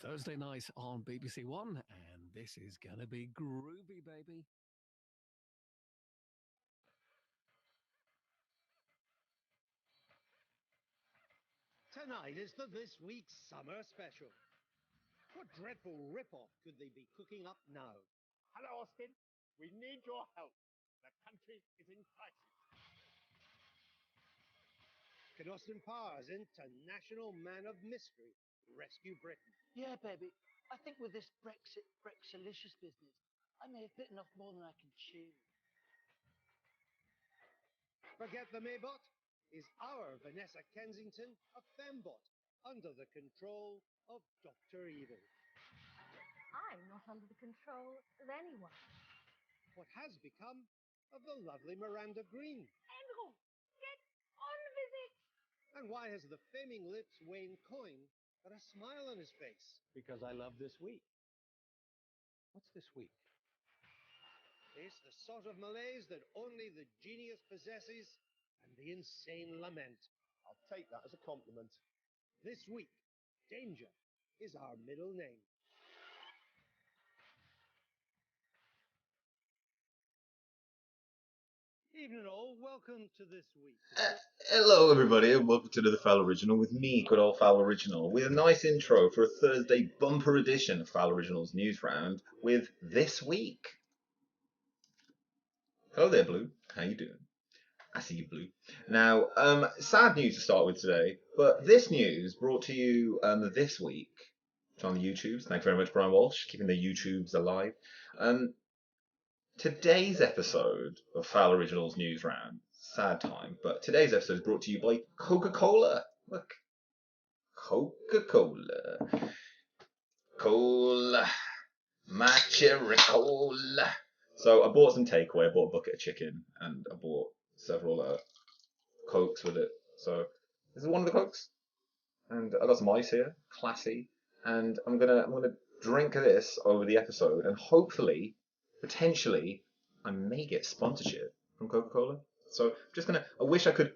Thursday night on BBC One, and this is gonna be groovy, baby. Tonight is the This Week's Summer Special. What dreadful rip-off could they be cooking up now? Hello, Austin. We need your help. The country is in crisis. Can Austin Powers, international man of mystery, rescue Britain? Yeah, baby. I think with this Brexilicious business, I may have bitten off more than I can chew. Forget the Maybot? Is our Vanessa Kensington a fembot under the control of Dr. Evil? I'm not under the control of anyone. What has become of the lovely Miranda Green? Andrew, get on with it! And why has the faming lips Wayne Coyne got a smile on his face? Because I love this week. What's this week? It's the sort of malaise that only the genius possesses, and the insane lament. I'll take that as a compliment. This week, Danger is our middle name. Evening all, welcome to This Week. Hello everybody and welcome to the Fowl Original with me, good old Fowl Original, with a nice intro for a Thursday bumper edition of Fowl Original's Newsround with This Week. Hello there, Blue. How you doing? I see you, Blue. Now, sad news to start with today, but this news brought to you this week. It's on the YouTubes. Thank you very much, Brian Walsh, keeping the YouTubes alive. Today's episode of Fowl Original's Newsround, sad time, but today's episode is brought to you by Coca-Cola. Look, Coca-Cola. Cola. My cherry cola. So I bought some takeaway, I bought a bucket of chicken, and I bought several Cokes with it. So this is one of the Cokes. And I got some ice here, classy. And I'm gonna drink this over the episode, and hopefully, potentially, I may get sponsorship from Coca-Cola. So I'm just gonna. I wish I could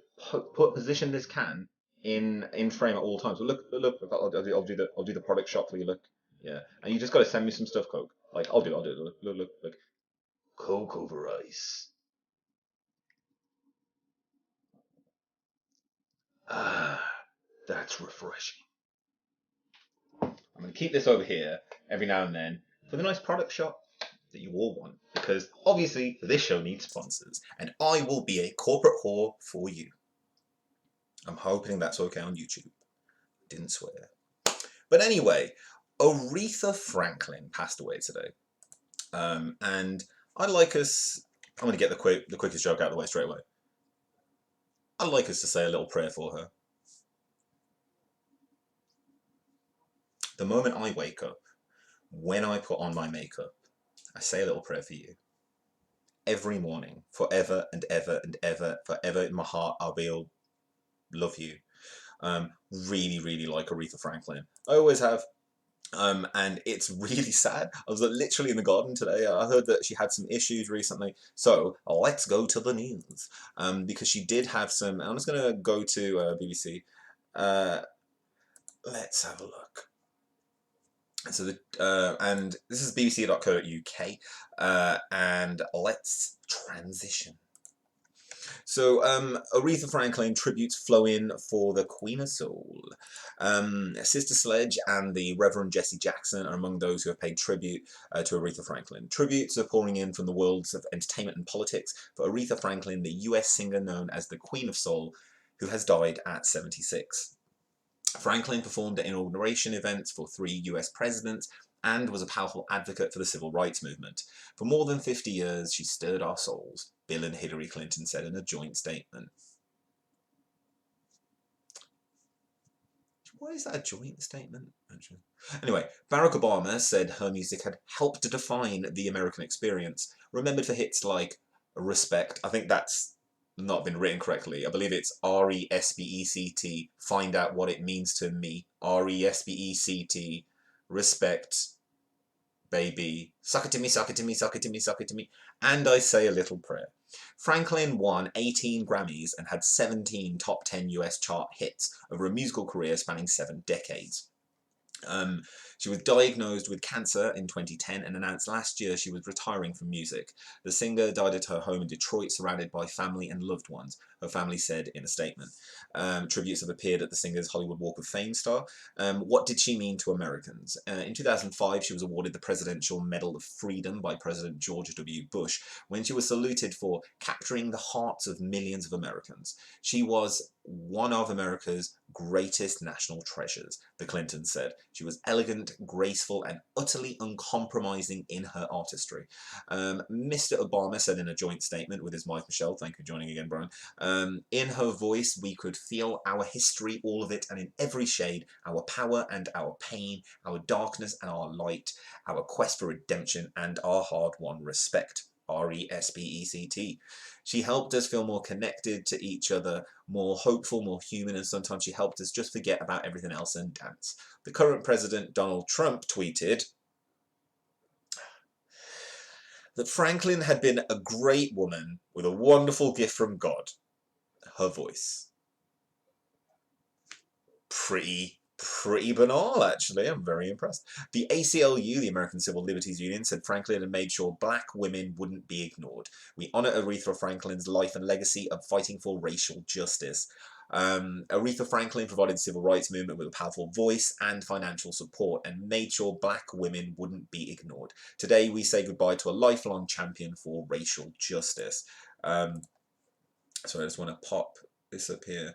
position this can in frame at all times. But look. I'll do the product shot for you. Look, yeah. And you just gotta send me some stuff, Coke. Like I'll do it. Look. Coke over ice. Ah, that's refreshing. I'm going to keep this over here every now and then for the nice product shot that you all want, because obviously this show needs sponsors, and I will be a corporate whore for you. I'm hoping that's okay on YouTube. Didn't swear. But anyway, Aretha Franklin passed away today. And I'd like us, I'm going to get the quickest joke out of the way straight away. I'd like us to say a little prayer for her. The moment I wake up, when I put on my makeup, I say a little prayer for you. Every morning, forever and ever and ever, forever in my heart, I'll be able to love you. Really like Aretha Franklin. I always have. And it's really sad. I was literally in the garden today. I heard that she had some issues recently. So let's go to the news. Because she did have some. I'm just going to go to BBC. Let's have a look. So and this is bbc.co.uk. And let's transition. So, Aretha Franklin tributes flow in for the Queen of Soul. Sister Sledge and the Reverend Jesse Jackson are among those who have paid tribute to Aretha Franklin. Tributes are pouring in from the worlds of entertainment and politics for Aretha Franklin, the US singer known as the Queen of Soul, who has died at 76. Franklin performed at inauguration events for 3 US presidents and was a powerful advocate for the civil rights movement. For more than 50 years, she stirred our souls, Bill and Hillary Clinton said in a joint statement. Why is that a joint statement, actually? Anyway, Barack Obama said her music had helped to define the American experience, remembered for hits like Respect. I think that's not been written correctly. I believe it's R-E-S-B-E-C-T, find out what it means to me. R-E-S-B-E-C-T, respect, baby, suck it to me, suck it to me, suck it to me, suck it to me, and I say a little prayer. Franklin won 18 Grammys and had 17 top 10 US chart hits over a musical career spanning 7 decades. She was diagnosed with cancer in 2010 and announced last year she was retiring from music. The singer died at her home in Detroit, surrounded by family and loved ones, her family said in a statement. Tributes have appeared at the singer's Hollywood Walk of Fame star. What did she mean to Americans? In 2005, she was awarded the Presidential Medal of Freedom by President George W. Bush when she was saluted for capturing the hearts of millions of Americans. She was one of America's greatest national treasures, the Clintons said. She was elegant, graceful, and utterly uncompromising in her artistry. Mr. Obama said in a joint statement with his wife Michelle, thank you for joining again, Brian, in her voice we could feel our history, all of it, and in every shade, our power and our pain, our darkness and our light, our quest for redemption, and our hard-won respect. R-E-S-P-E-C-T. She helped us feel more connected to each other, more hopeful, more human, and sometimes she helped us just forget about everything else and dance. The current president, Donald Trump, tweeted that Franklin had been a great woman with a wonderful gift from God, her voice. Pretty banal, actually. I'm very impressed. The ACLU, the American Civil Liberties Union, said Franklin had made sure black women wouldn't be ignored. We honour Aretha Franklin's life and legacy of fighting for racial justice. Aretha Franklin provided the civil rights movement with a powerful voice and financial support and made sure black women wouldn't be ignored. Today we say goodbye to a lifelong champion for racial justice. So I just want to pop this up here.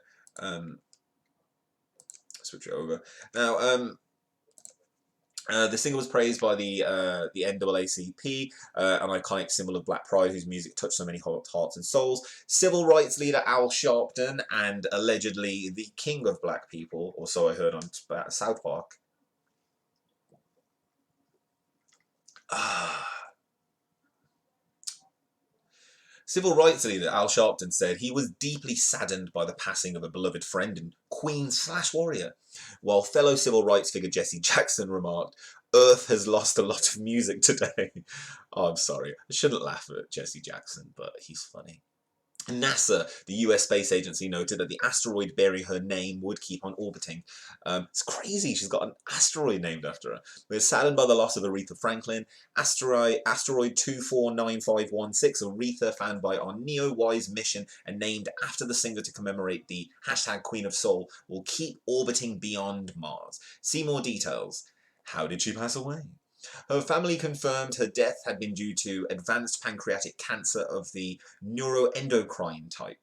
Switch it over. Now, the singer was praised by the NAACP, an iconic symbol of black pride whose music touched so many hearts and souls. Civil rights leader Al Sharpton, and allegedly the king of black people, or so I heard on South Park. Civil rights leader Al Sharpton said he was deeply saddened by the passing of a beloved friend and queen/warrior, while fellow civil rights figure Jesse Jackson remarked, "Earth has lost a lot of music today." Oh, I'm sorry. I shouldn't laugh at Jesse Jackson, but he's funny. NASA, the US space agency, noted that the asteroid bearing her name would keep on orbiting. It's crazy, she's got an asteroid named after her. We're saddened by the loss of Aretha Franklin. Asteroid 249516, Aretha, found by our NEOWISE mission and named after the singer to commemorate the hashtag Queen of Soul, will keep orbiting beyond Mars. See more details. How did she pass away? Her family confirmed her death had been due to advanced pancreatic cancer of the neuroendocrine type.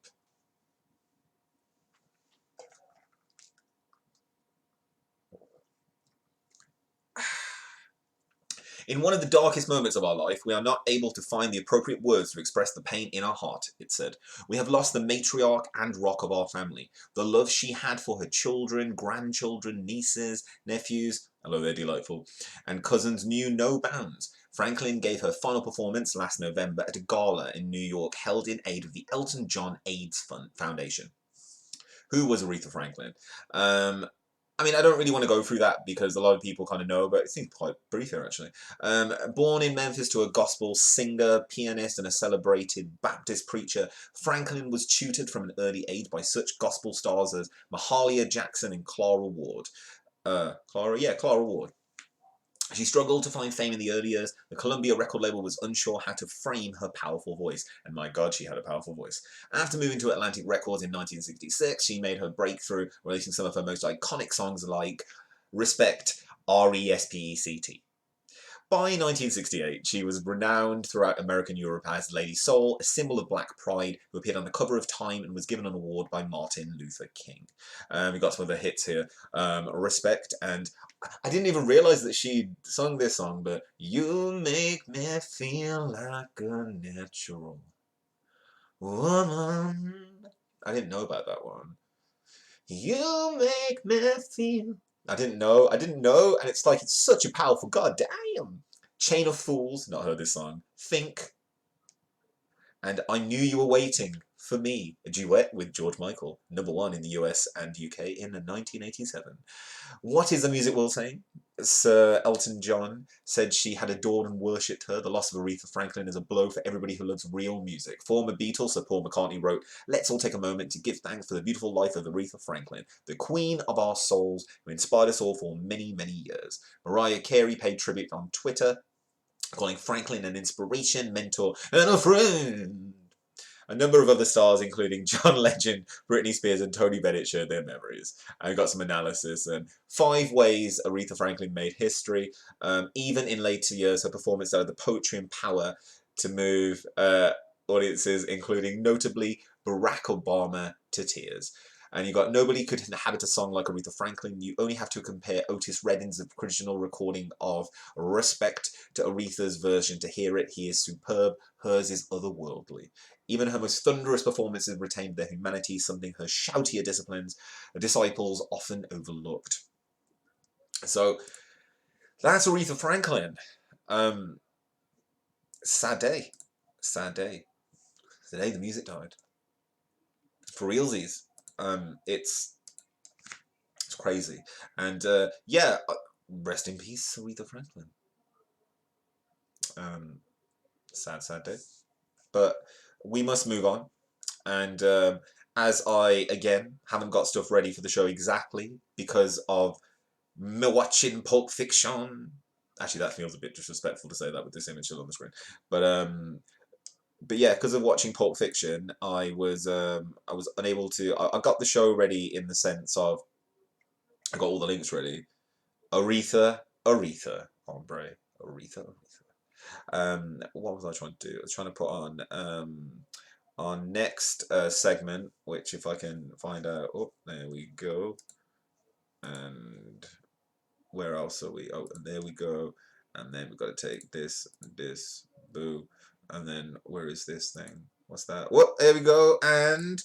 In one of the darkest moments of our life, we are not able to find the appropriate words to express the pain in our heart, it said. We have lost the matriarch and rock of our family. The love she had for her children, grandchildren, nieces, nephews, although they're delightful, and cousins knew no bounds. Franklin gave her final performance last November at a gala in New York held in aid of the Elton John AIDS Foundation. Who was Aretha Franklin? I mean, I don't really want to go through that because a lot of people kind of know, but it seems quite brief here, actually. Born in Memphis to a gospel singer, pianist, and a celebrated Baptist preacher, Franklin was tutored from an early age by such gospel stars as Mahalia Jackson and Clara Ward. Clara Ward. She struggled to find fame in the early years. The Columbia record label was unsure how to frame her powerful voice. And my God, she had a powerful voice. After moving to Atlantic Records in 1966, she made her breakthrough, releasing some of her most iconic songs like Respect, R-E-S-P-E-C-T. By 1968, she was renowned throughout American Europe as Lady Soul, a symbol of black pride, who appeared on the cover of Time and was given an award by Martin Luther King. We got some of the hits here. Respect, and I didn't even realize that she'd sung this song, but you make me feel like a natural woman. I didn't know about that one. You make me feel... I didn't know, and it's like, it's such a powerful, god damn. Chain of Fools, not heard this song. Think, and I Knew You Were Waiting for Me, a duet with George Michael, #1 in the US and UK in 1987. What is the music world saying? Sir Elton John said she had adored and worshipped her. The loss of Aretha Franklin is a blow for everybody who loves real music. Former Beatle Sir Paul McCartney wrote, "Let's all take a moment to give thanks for the beautiful life of Aretha Franklin, the queen of our souls, who inspired us all for many, many years." Mariah Carey paid tribute on Twitter, calling Franklin an inspiration, mentor, and a friend. A number of other stars, including John Legend, Britney Spears, and Tony Bennett, shared their memories. I got some analysis. And 5 ways Aretha Franklin made history. Even in later years, her performance had the poetry and power to move audiences, including notably Barack Obama, to tears. And you got "Nobody could inhabit a song like Aretha Franklin. You only have to compare Otis Redding's original recording of Respect to Aretha's version to hear it. He is superb. Hers is otherworldly. Even her most thunderous performances retained their humanity, something her shoutier disciples often overlooked." So that's Aretha Franklin. Sad day. Sad day. The day the music died. For realsies. It's crazy. And yeah, rest in peace, Aretha Franklin. Sad day. But we must move on. And as I, again, haven't got stuff ready for the show exactly because of me watching Pulp Fiction. Actually, that feels a bit disrespectful to say that with this image still on the screen. But yeah, because of watching Pulp Fiction, I was unable to. I got the show ready in the sense of I got all the links ready. Aretha, hombre, Aretha. What was I trying to do? I was trying to put on our next segment, which if I can find out. Oh, there we go. And where else are we? Oh, and there we go. And then we've got to take this, boo. And then where is this thing? What's that? Whoop, there we go. And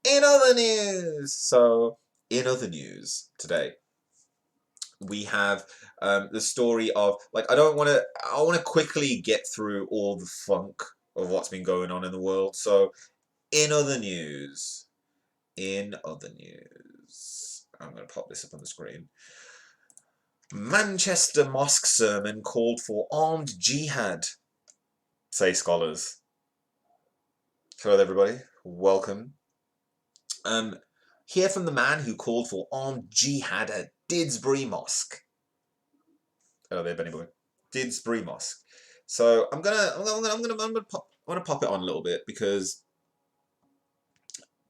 in other news. So in other news today, we have the story of, like, I want to quickly get through all the funk of what's been going on in the world. So in other news, I'm going to pop this up on the screen. Manchester mosque sermon called for armed jihad, say scholars. Hello everybody, welcome. Hear from the man who called for armed jihad at Didsbury Mosque. Hello there, Benny boy. Didsbury Mosque. So I'm gonna pop it on a little bit because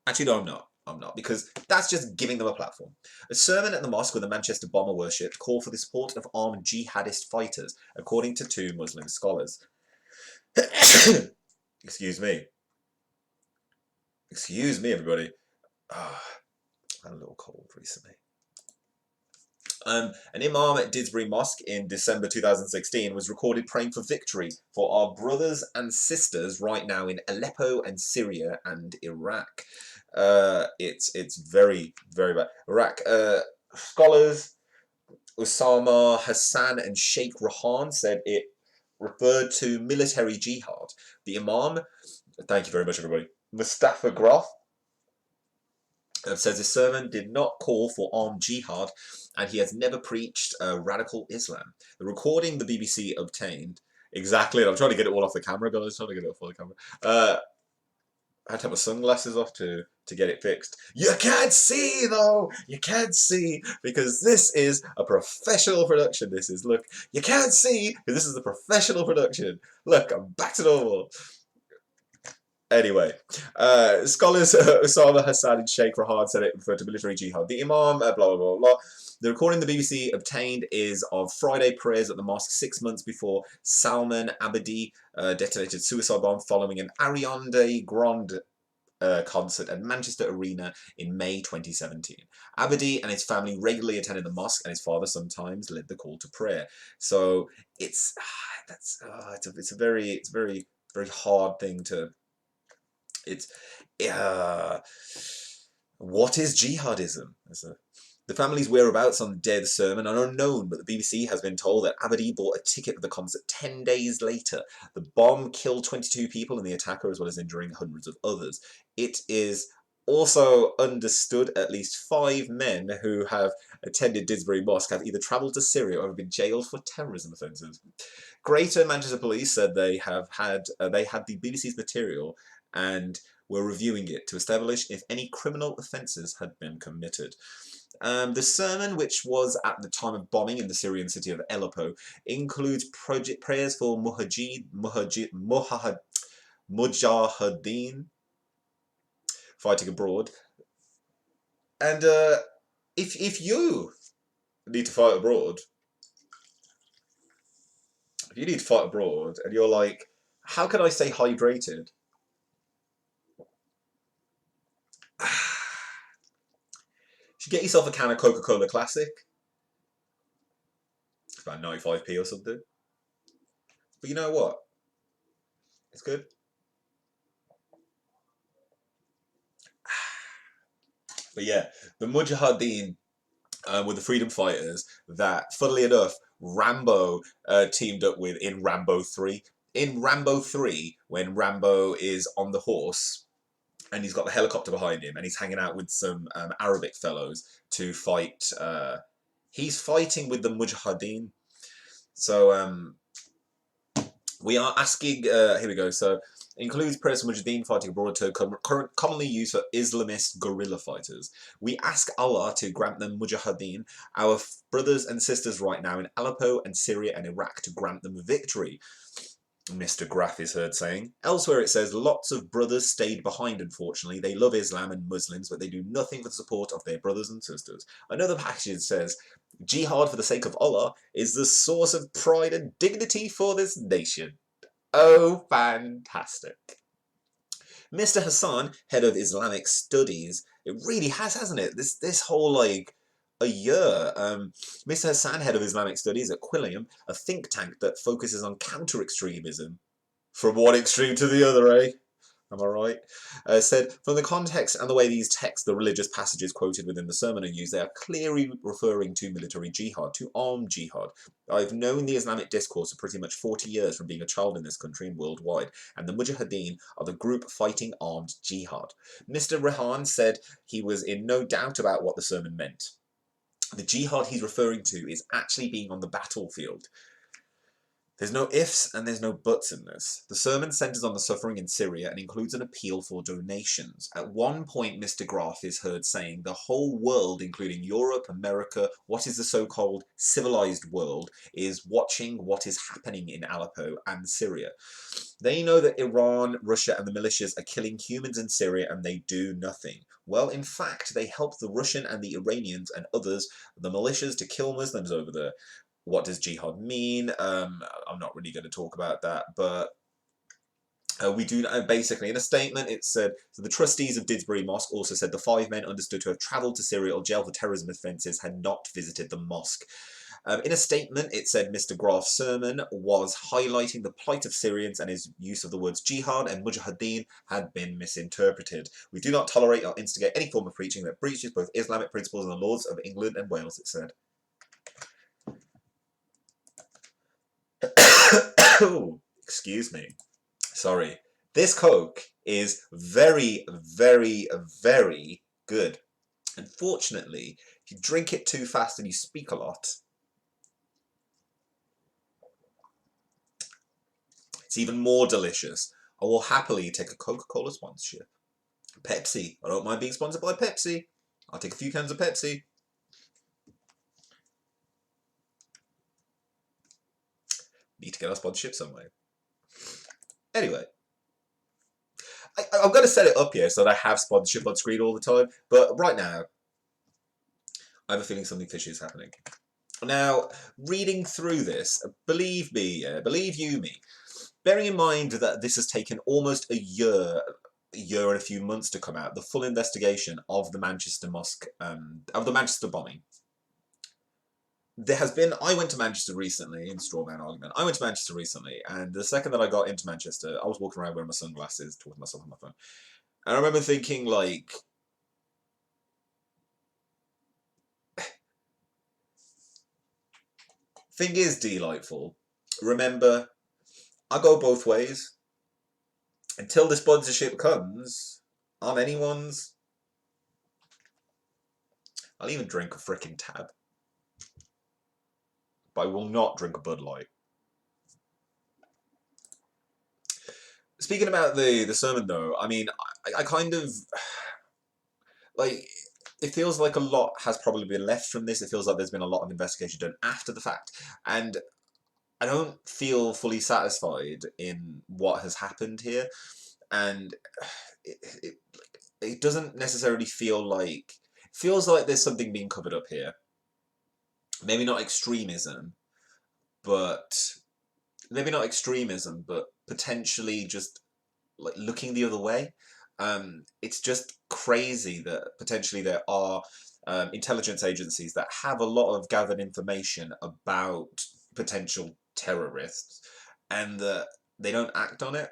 actually no, I'm not, because that's just giving them a platform. A sermon at the mosque where the Manchester bomber worshipped called for the support of armed jihadist fighters, according to 2 Muslim scholars. Excuse me. Excuse me, everybody. I had a little cold recently. An imam at Didsbury Mosque in December 2016 was recorded praying for victory for our brothers and sisters right now in Aleppo and Syria and Iraq. It's very, very bad. Iraq. Scholars Osama Hassan and Sheikh Rahan said it referred to military jihad. The imam, thank you very much, everybody, Mustafa Groff, says his sermon did not call for armed jihad, and he has never preached radical Islam. The recording the BBC obtained, exactly, and I'm trying to get it all off the camera, guys, trying to get it off the camera. I had to have my sunglasses off to get it fixed. You can't see, though! You can't see, because this is a professional production. This is, look, you can't see, because this is a professional production. Look, I'm back to normal. Anyway, scholars Osama Hassan and Sheikh Rahan said it referred to military jihad. The imam, blah, blah, blah, blah. The recording the BBC obtained is of Friday prayers at the mosque 6 months before Salman Abedi detonated suicide bomb following an Ariana Grande concert at Manchester Arena in May 2017. Abedi and his family regularly attended the mosque, and his father sometimes led the call to prayer. So it's a very hard thing to. What is jihadism? The family's whereabouts on the day of the sermon are unknown, but the BBC has been told that Abadi bought a ticket for the concert 10 days later. The bomb killed 22 people in the attacker, as well as injuring hundreds of others. It is also understood at least 5 men who have attended Didsbury Mosque have either travelled to Syria or have been jailed for terrorism offences. Greater Manchester Police said they had the BBC's material and were reviewing it to establish if any criminal offences had been committed. The sermon, which was at the time of bombing in the Syrian city of Aleppo, includes prayers for mujahideen fighting abroad. And if you need to fight abroad, and you're like, how can I stay hydrated? You get yourself a can of Coca-Cola Classic. It's about 95p or something. But you know what? It's good. But yeah, the Mujahideen were the freedom fighters that, funnily enough, Rambo teamed up with in Rambo 3. In Rambo 3, when Rambo is on the horse, and he's got the helicopter behind him, and he's hanging out with some Arabic fellows to fight. He's fighting with the Mujahideen. So we are asking. Here we go. So includes prayers for Mujahideen fighting abroad, to commonly used for Islamist guerrilla fighters. We ask Allah to grant them Mujahideen, our brothers and sisters right now in Aleppo and Syria and Iraq, to grant them victory. Mr. Graff is heard saying. Elsewhere it says, lots of brothers stayed behind, unfortunately. They love Islam and Muslims, but they do nothing for the support of their brothers and sisters. Another passage says, jihad for the sake of Allah is the source of pride and dignity for this nation. Oh, fantastic. Mr. Hassan, head of Islamic Studies, it really has, hasn't it? This whole, like, a year. Mr. Hassan, head of Islamic Studies at Quilliam, a think tank that focuses on counter-extremism. From one extreme to the other, eh? Am I right? Said, from the context and the way these texts, the religious passages quoted within the sermon are used, they are clearly referring to military jihad, to armed jihad. I've known the Islamic discourse for pretty much 40 years from being a child in this country and worldwide, and the Mujahideen are the group fighting armed jihad. Mr. Rehan said he was in no doubt about what the sermon meant. The jihad he's referring to is actually being on the battlefield. There's no ifs and there's no buts in this. The sermon centres on the suffering in Syria and includes an appeal for donations. At one point, Mr. Graff is heard saying the whole world, including Europe, America, what is the so-called civilized world, is watching what is happening in Aleppo and Syria. They know that Iran, Russia and the militias are killing humans in Syria and they do nothing. Well, in fact, they help the Russian and the Iranians and others, the militias, to kill Muslims over there. What does jihad mean? I'm not really going to talk about that, but we do know, basically, in a statement, it said, so the trustees of Didsbury Mosque also said the 5 men understood to have travelled to Syria or jailed for terrorism offences had not visited the mosque. In a statement, it said Mr. Graff's sermon was highlighting the plight of Syrians and his use of the words jihad and mujahideen had been misinterpreted. We do not tolerate or instigate any form of preaching that breaches both Islamic principles and the laws of England and Wales, it said. Excuse me. Sorry. This Coke is very, very, very good. Unfortunately, if you drink it too fast and you speak a lot, it's even more delicious. I will happily take a Coca-Cola sponsorship. Pepsi. I don't mind being sponsored by Pepsi. I'll take a few cans of Pepsi. Need to get our sponsorship somewhere. Anyway, I'm going to set it up here so that I have sponsorship on screen all the time. But right now, I have a feeling something fishy is happening. Now, reading through this, believe me, believe you me, bearing in mind that this has taken almost a year and a few months to come out, the full investigation of the Manchester mosque, of the Manchester bombing. There has been, I went to Manchester recently, in straw man argument, I went to Manchester recently, and the second that I got into Manchester, I was walking around wearing my sunglasses, talking to myself on my phone, and I remember thinking, like, Thing is, Delightful, remember, I go both ways. Until the sponsorship comes, I'm anyone's. I'll even drink a frickin' tab. But I will not drink a Bud Light. Speaking about the sermon, though, I mean, I kind of... Like, it feels like a lot has probably been left from this. It feels like there's been a lot of investigation done after the fact. And I don't feel fully satisfied in what has happened here. And it doesn't necessarily feel like... It feels like there's something being covered up here. Maybe not extremism, but... Maybe not extremism, but potentially just like looking the other way. It's just crazy that potentially there are intelligence agencies that have a lot of gathered information about potential terrorists and that they don't act on it.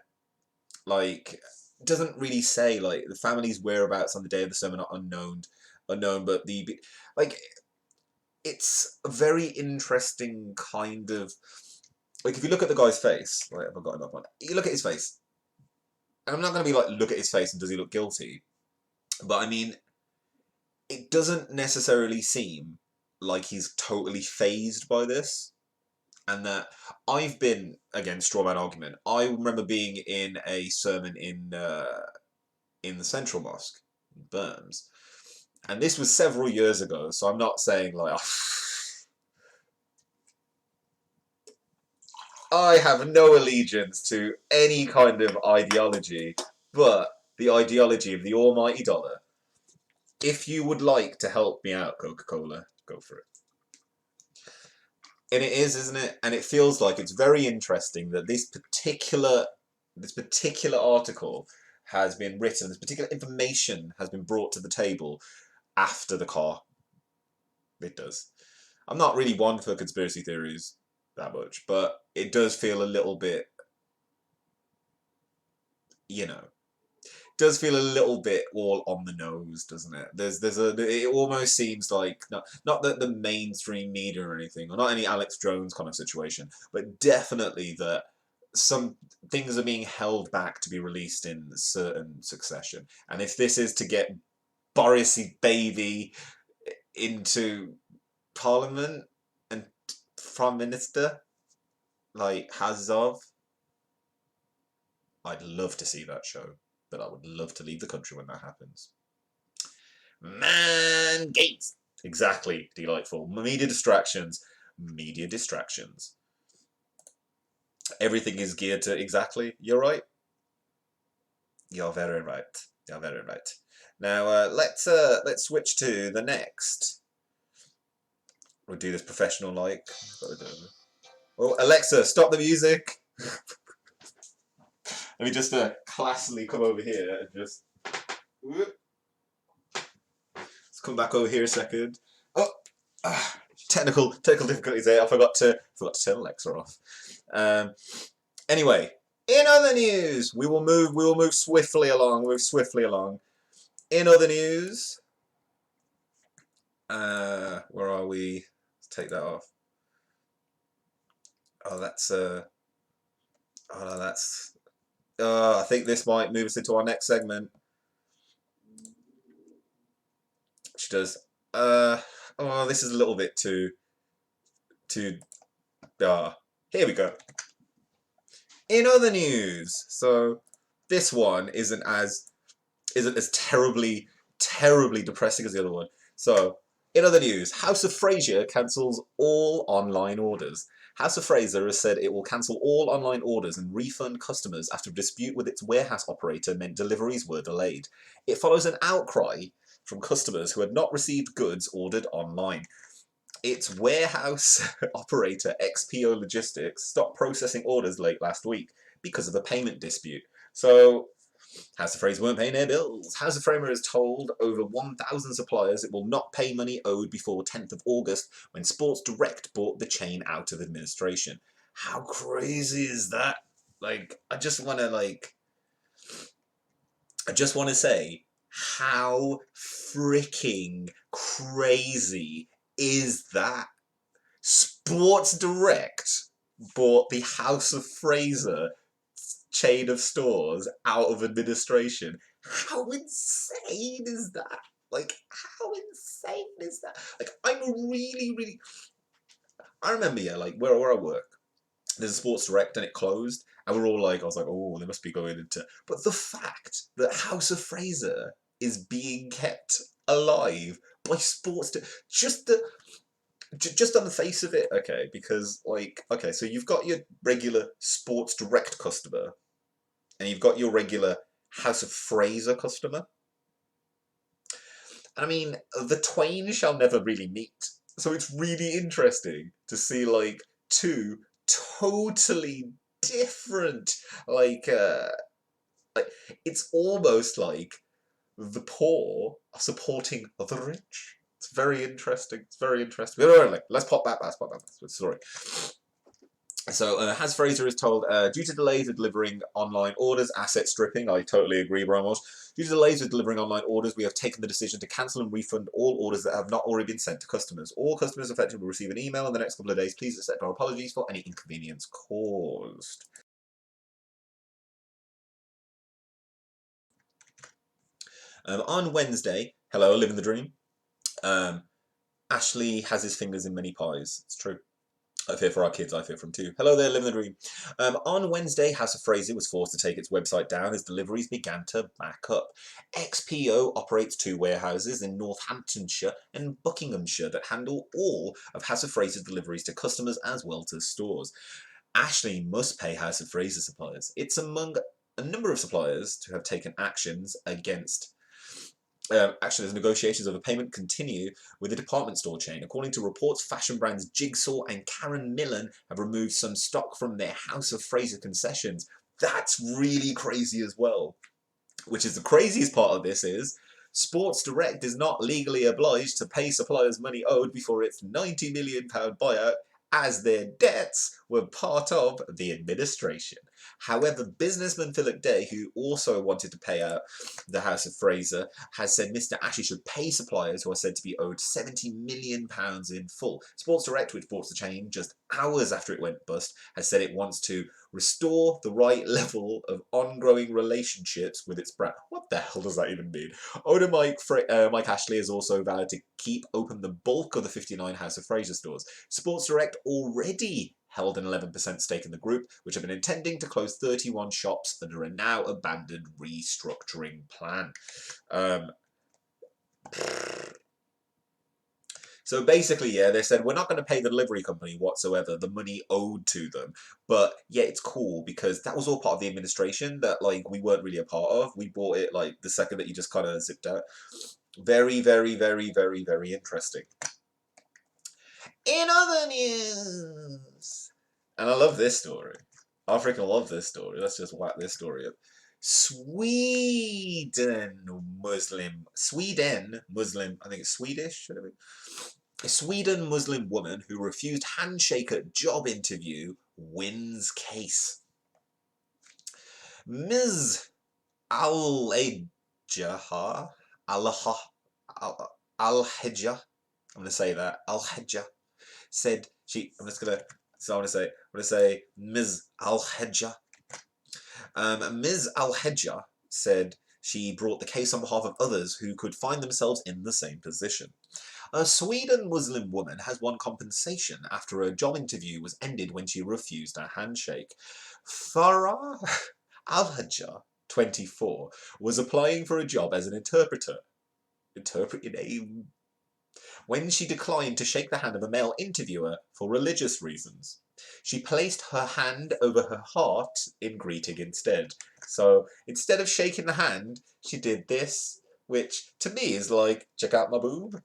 Like, it doesn't really say, like, the family's whereabouts on the day of the sermon are unknown, but like, it's a very interesting kind of... Like, if you look at the guy's face, right, have I got him up on? You look at his face, and I'm not going to be like, look at his face and does he look guilty? But I mean, it doesn't necessarily seem like he's totally fazed by this. And that I've been, again, straw man argument, I remember being in a sermon in the Central Mosque, in Burns. And this was several years ago, so I'm not saying like... I have no allegiance to any kind of ideology, but the ideology of the almighty dollar. If you would like to help me out, Coca-Cola, go for it. And it is, isn't it? And it feels like it's very interesting that this particular article has been written, this particular information has been brought to the table after the car. It does. I'm not really one for conspiracy theories that much, but it does feel a little bit, you know, does feel a little bit all on the nose, doesn't it? It almost seems like not that the mainstream media or anything, or not any Alex Jones kind of situation, but definitely that some things are being held back to be released in certain succession. And if this is to get Borisy baby into Parliament and Prime Minister, like Hazov, I'd love to see that show, but I would love to leave the country when that happens. Man gates! Exactly, Delightful. Media distractions. Media distractions. Everything is geared to... Exactly, you're right. You're very right. You're very right. Now, let's switch to the next. We'll do this professional like. Oh, Alexa, stop the music. Let me just classily come over here and just... Let's come back over here a second. Oh, technical difficulties there. I forgot to turn Alexa off. Anyway, in other news, we will move swiftly along. In other news, where are we? Let's take that off. Oh, that's I think this might move us into our next segment. Which does. Oh, this is a little bit too. Here we go. In other news, so this one isn't as terribly depressing as the other one. So, in other news, House of Fraser cancels all online orders. House of Fraser has said it will cancel all online orders and refund customers after a dispute with its warehouse operator meant deliveries were delayed. It follows an outcry from customers who had not received goods ordered online. Its warehouse operator, XPO Logistics, stopped processing orders late last week because of a payment dispute. So, House of Fraser weren't paying their bills. House of Fraser has told over 1,000 suppliers it will not pay money owed before 10th of August when Sports Direct bought the chain out of administration. How crazy is that? Like, I just want to say, how freaking crazy is that? Sports Direct bought the House of Fraser chain of stores out of administration. How insane is that? Like, how insane is that? Like, I'm really... I remember, yeah, like, where I work, there's a Sports Direct and it closed, and we're all like, I was like, oh, they must be going into... But the fact that House of Fraser is being kept alive by Sports... Just on the face of it, okay, because, like, okay, so you've got your regular Sports Direct customer, and you've got your regular House of Fraser customer. I mean, the twain shall never really meet. So it's really interesting to see, like, two totally different, like, it's almost like the poor are supporting the rich. It's very interesting. It's very interesting. Let's pop back. Sorry. So, Has Fraser is told, due to delays with delivering online orders, asset stripping, I totally agree, Ramos. Due to delays with delivering online orders, we have taken the decision to cancel and refund all orders that have not already been sent to customers. All customers affected will receive an email in the next couple of days. Please accept our apologies for any inconvenience caused. On Wednesday, hello, living the dream. Ashley has his fingers in many pies. It's true. I fear for our kids, I fear for them too. Hello there, living the dream. On Wednesday, House of Fraser was forced to take its website down as deliveries began to back up. XPO operates 2 warehouses in Northamptonshire and Buckinghamshire that handle all of House of Fraser's deliveries to customers as well as stores. Ashley must pay House of Fraser suppliers. It's among a number of suppliers to have taken actions against... Actually, as negotiations over payment continue with the department store chain. According to reports, fashion brands Jigsaw and Karen Millen have removed some stock from their House of Fraser concessions. That's really crazy as well. Which is the craziest part of this is, Sports Direct is not legally obliged to pay suppliers money owed before its £90 million buyout, as their debts were part of the administration. However, businessman Philip Day, who also wanted to pay out the House of Fraser, has said Mr. Ashley should pay suppliers who are said to be owed £70 million in full. Sports Direct, which bought the chain just hours after it went bust, has said it wants to restore the right level of ongoing relationships with its brand. What the hell does that even mean? Owner Mike Ashley has also vowed to keep open the bulk of the 59 House of Fraser stores. Sports Direct already held an 11% stake in the group, which have been intending to close 31 shops under a now abandoned restructuring plan. So basically, yeah, they said, we're not going to pay the delivery company whatsoever the money owed to them. But yeah, it's cool because that was all part of the administration that, like, we weren't really a part of. We bought it, like, the second that you just kind of zipped out. Very, very, very, very, very interesting. In other news, and I love this story. I freaking love this story. Let's just whack this story up. Sweden Muslim, I think it's Swedish, should it be? A Sweden Muslim woman who refused handshake at job interview wins case. Ms. Al-Hejja, I'm going to say that, Al-Hejja, said she, I'm going to say Ms. Al-Hejja. Ms. Al-Hejja said she brought the case on behalf of others who could find themselves in the same position. A Sweden Muslim woman has won compensation after a job interview was ended when she refused a handshake. Farah Al-Hejja, 24, was applying for a job as an interpreter. When she declined to shake the hand of a male interviewer for religious reasons. She placed her hand over her heart in greeting instead. So instead of shaking the hand, she did this, which to me is like, check out my boob.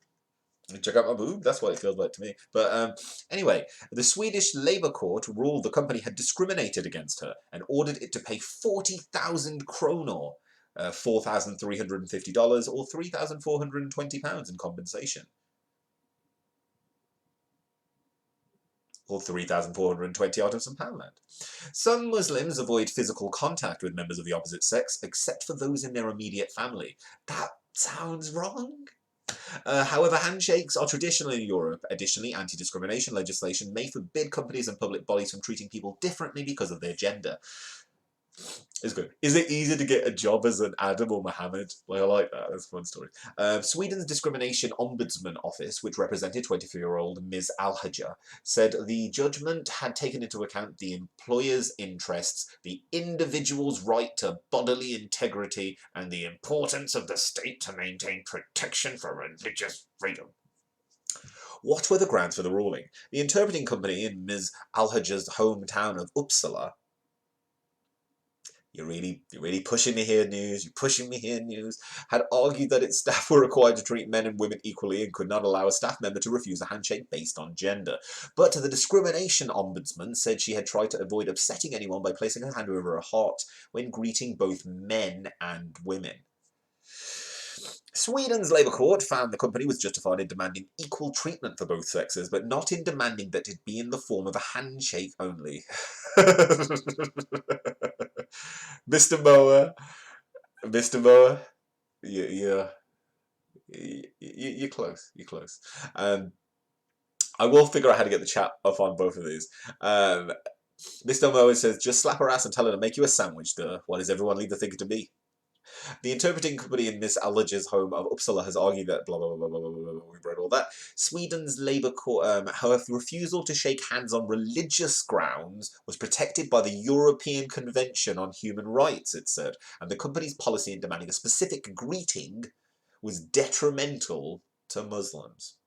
Check out my boob. That's what it feels like to me. But anyway, the Swedish Labour Court ruled the company had discriminated against her and ordered it to pay 40,000 kronor, $4,350 or £3,420 in compensation. Or 3,420 out of some Poundland. Some Muslims avoid physical contact with members of the opposite sex, except for those in their immediate family. That sounds wrong. However, handshakes are traditional in Europe. Additionally, anti-discrimination legislation may forbid companies and public bodies from treating people differently because of their gender. It's good. Is it easy to get a job as an Adam or Mohammed? Like, I like that. That's a fun story. Sweden's Discrimination Ombudsman Office, which represented 24-year-old Ms. Alhaja, said the judgment had taken into account the employer's interests, the individual's right to bodily integrity, and the importance of the state to maintain protection for religious freedom. What were the grounds for the ruling? The interpreting company in Ms. Alhaja's hometown of Uppsala. You're really pushing me here, news. You're pushing me here, news. Had argued that its staff were required to treat men and women equally and could not allow a staff member to refuse a handshake based on gender. But the discrimination ombudsman said she had tried to avoid upsetting anyone by placing her hand over her heart when greeting both men and women. Sweden's Labour Court found the company was justified in demanding equal treatment for both sexes, but not in demanding that it be in the form of a handshake only. Mr. Moa, you're close. You're close. I will figure out how to get the chat up on both of these. Mr. Moa says, just slap her ass and tell her to make you a sandwich, duh. Why does everyone leave the thinking to me? The interpreting company in Miss Alhaja's home of Uppsala has argued that blah blah blah blah blah blah. We've read all that. Sweden's Labour Court, however, refusal to shake hands on religious grounds was protected by the European Convention on Human Rights, it said, and the company's policy in demanding a specific greeting was detrimental to Muslims.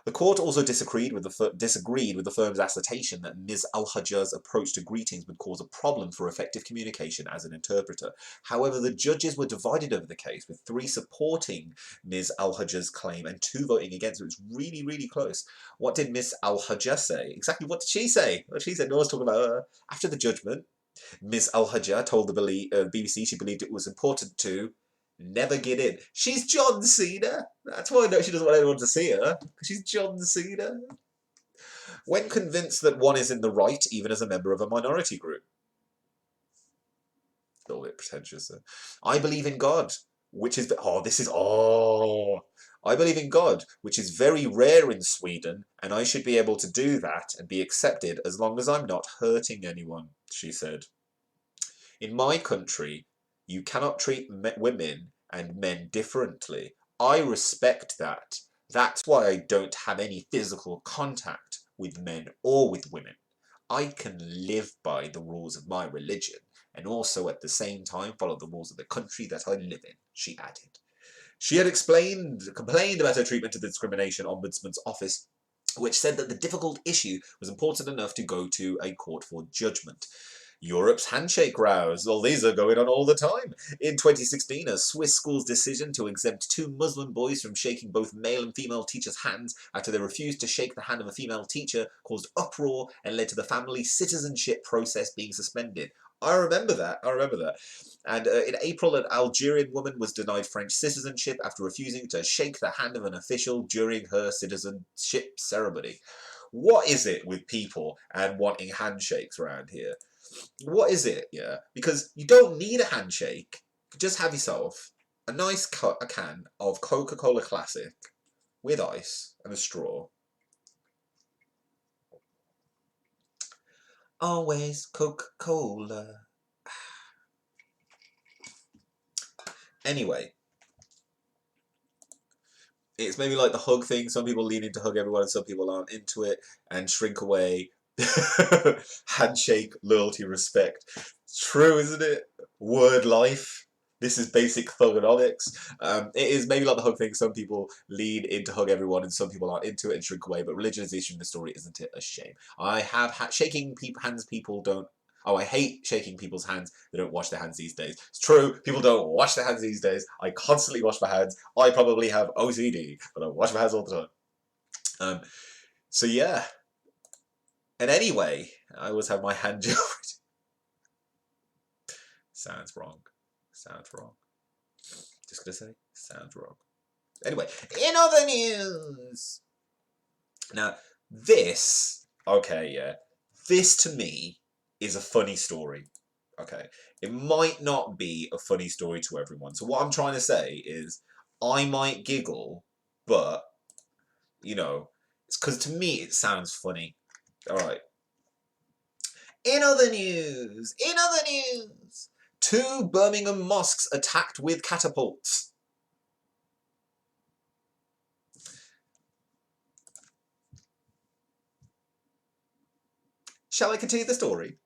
The court also disagreed with the firm's assertion that Ms. Alhaja's approach to greetings would cause a problem for effective communication as an interpreter. However, the judges were divided over the case, with 3 supporting Ms. Alhaja's claim and 2 voting against it. It was really, really close. What did Ms. Alhaja say? Exactly what did she say? Well, she said, no one's talking about her. After the judgment, Ms. Alhaja told the BBC she believed it was important to never get in. She's John Cena. That's why I know she doesn't want anyone to see her. She's John Cena. When convinced that one is in the right, even as a member of a minority group. A little bit pretentious. I believe in God, which is... I believe in God, which is very rare in Sweden, and I should be able to do that and be accepted as long as I'm not hurting anyone, she said. In my country, you cannot treat women and men differently. I respect that. That's why I don't have any physical contact with men or with women. I can live by the rules of my religion and also at the same time follow the rules of the country that I live in, she added. She had complained about her treatment to the Discrimination Ombudsman's Office, which said that the difficult issue was important enough to go to a court for judgment. Europe's handshake rows. Well, these are going on all the time. In 2016, a Swiss school's decision to exempt 2 Muslim boys from shaking both male and female teachers' hands after they refused to shake the hand of a female teacher caused uproar and led to the family citizenship process being suspended. I remember that. And in April, an Algerian woman was denied French citizenship after refusing to shake the hand of an official during her citizenship ceremony. What is it with people and wanting handshakes around here? What is it? Yeah, because you don't need a handshake. Just have yourself a nice can of Coca-Cola Classic with ice and a straw. Always Coca-Cola. Anyway, it's maybe like the hug thing. Some people lean into hug everyone and some people aren't into it and shrink away. Handshake, loyalty, respect. It's true, isn't it? Word life. This is basic thugonomics. It is maybe like the hug thing. Some people lean into hug everyone and some people aren't into it and shrink away. But religion is the issue in the story, isn't it? A shame. I have shaking hands. People don't. Oh, I hate shaking people's hands. They don't wash their hands these days. It's true. People don't wash their hands these days. I constantly wash my hands. I probably have OCD, but I wash my hands all the time. So yeah. And anyway, I always have my hand gel. Sounds wrong. Sounds wrong. Just gonna say, sounds wrong. Anyway, in other news. Now, this to me is a funny story. Okay. It might not be a funny story to everyone. So what I'm trying to say is, I might giggle but, you know, it's because to me it sounds funny. All right. In other news, 2 Birmingham mosques attacked with catapults. Shall I continue the story?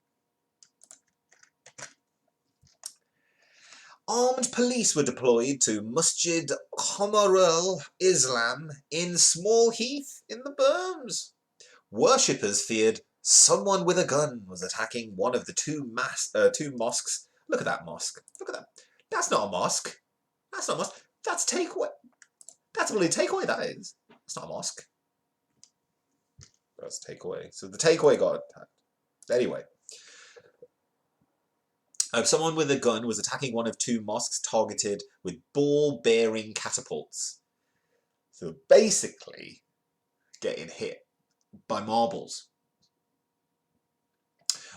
Armed police were deployed to Masjid Qamarul Islam in Small Heath in the Berms. Worshippers feared someone with a gun was attacking one of the two mosques. Look at that mosque. Look at that. That's not a mosque. That's not a mosque. That's takeaway. That's a bloody takeaway, that is. That's not a mosque. That's takeaway. So the takeaway got attacked. Anyway. Someone with a gun was attacking one of 2 mosques targeted with ball-bearing catapults. So basically, getting hit by marbles.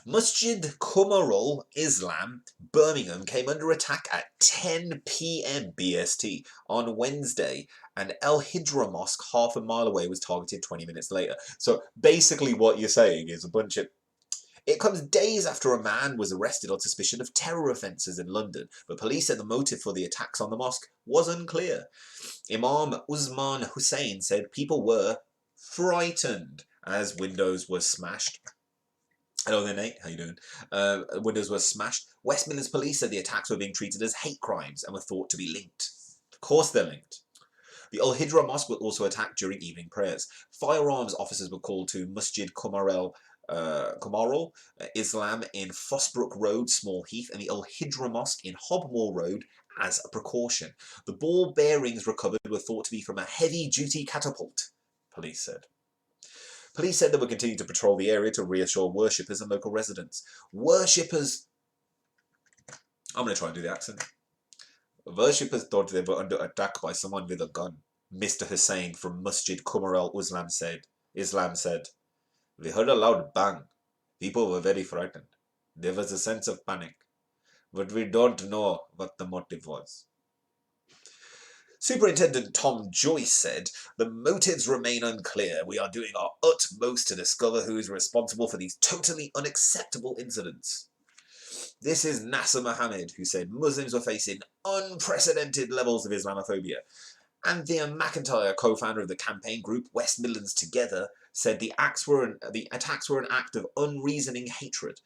Masjid Qamarul Islam, Birmingham, came under attack at 10 PM BST on Wednesday, and El Hijra Mosque, half a mile away, was targeted 20 minutes later. So basically what you're saying is a bunch of... It comes days after a man was arrested on suspicion of terror offences in London, but police said the motive for the attacks on the mosque was unclear. Imam Usman Hussain said people were frightened as windows were smashed. Hello there, Nate. How you doing? Windows were smashed. West Midlands police said the attacks were being treated as hate crimes and were thought to be linked. Of course they're linked. The Al Hijra Mosque was also attacked during evening prayers. Firearms officers were called to Masjid Qamarul Islam in Fosbrook Road, Small Heath, and the Al Hijra Mosque in Hobmore Road as a precaution. The ball bearings recovered were thought to be from a heavy-duty catapult, police said. Police said they would continue to patrol the area to reassure worshippers and local residents. Worshippers... I'm going to try and do the accent. Worshippers thought they were under attack by someone with a gun. Mr. Hussain from Masjid Qamarul Islam said, "We heard a loud bang. People were very frightened. There was a sense of panic. But we don't know what the motive was." Superintendent Tom Joyce said, "The motives remain unclear. We are doing our utmost to discover who is responsible for these totally unacceptable incidents." This is Nasser Mohammed, who said Muslims were facing unprecedented levels of Islamophobia. Anthea McIntyre, co-founder of the campaign group West Midlands Together, said the attacks were an act of unreasoning hatred.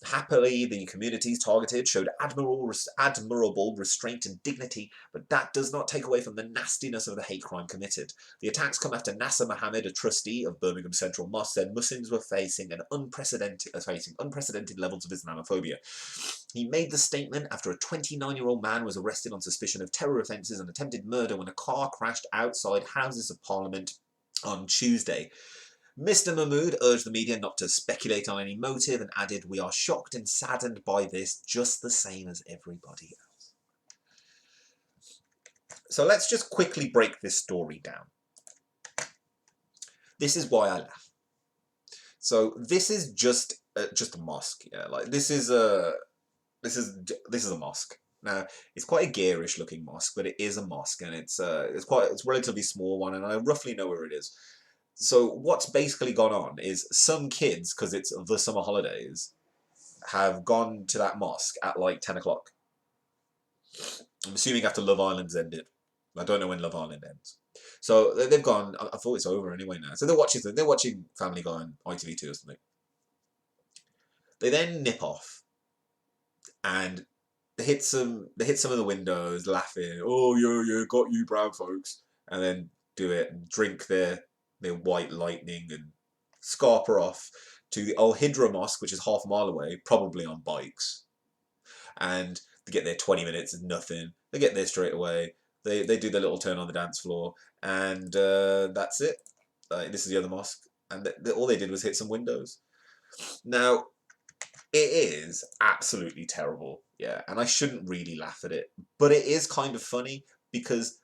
Happily, the communities targeted showed admirable restraint and dignity, but that does not take away from the nastiness of the hate crime committed. The attacks come after Nasser Mohammed, a trustee of Birmingham Central Mosque, said Muslims were facing unprecedented levels of Islamophobia. He made the statement after a 29-year-old man was arrested on suspicion of terror offences and attempted murder when a car crashed outside Houses of Parliament on Tuesday. Mr. Mahmood urged the media not to speculate on any motive and added, "We are shocked and saddened by this just the same as everybody else." So let's just quickly break this story down. This is why I laugh. So this is just a mosque, yeah. Like this is a mosque. Now it's quite a garish looking mosque, but it is a mosque, and it's a relatively small one, and I roughly know where it is. So what's basically gone on is some kids, because it's the summer holidays, have gone to that mosque at like 10 o'clock. I'm assuming after Love Island's ended. I don't know when Love Island ends. So they've gone. I thought it's over anyway now. So they're watching Family Guy on ITV2 or something. They then nip off, and they hit some of the windows, laughing. "Oh yeah, got you, brown folks," and then do it and drink their white lightning and scarper off to the Al Hijra Mosque, which is half a mile away, probably on bikes. And they get there 20 minutes and nothing. They get there straight away. They do their little turn on the dance floor, and that's it. This is the other mosque, and all they did was hit some windows. Now, it is absolutely terrible, yeah, and I shouldn't really laugh at it, but it is kind of funny because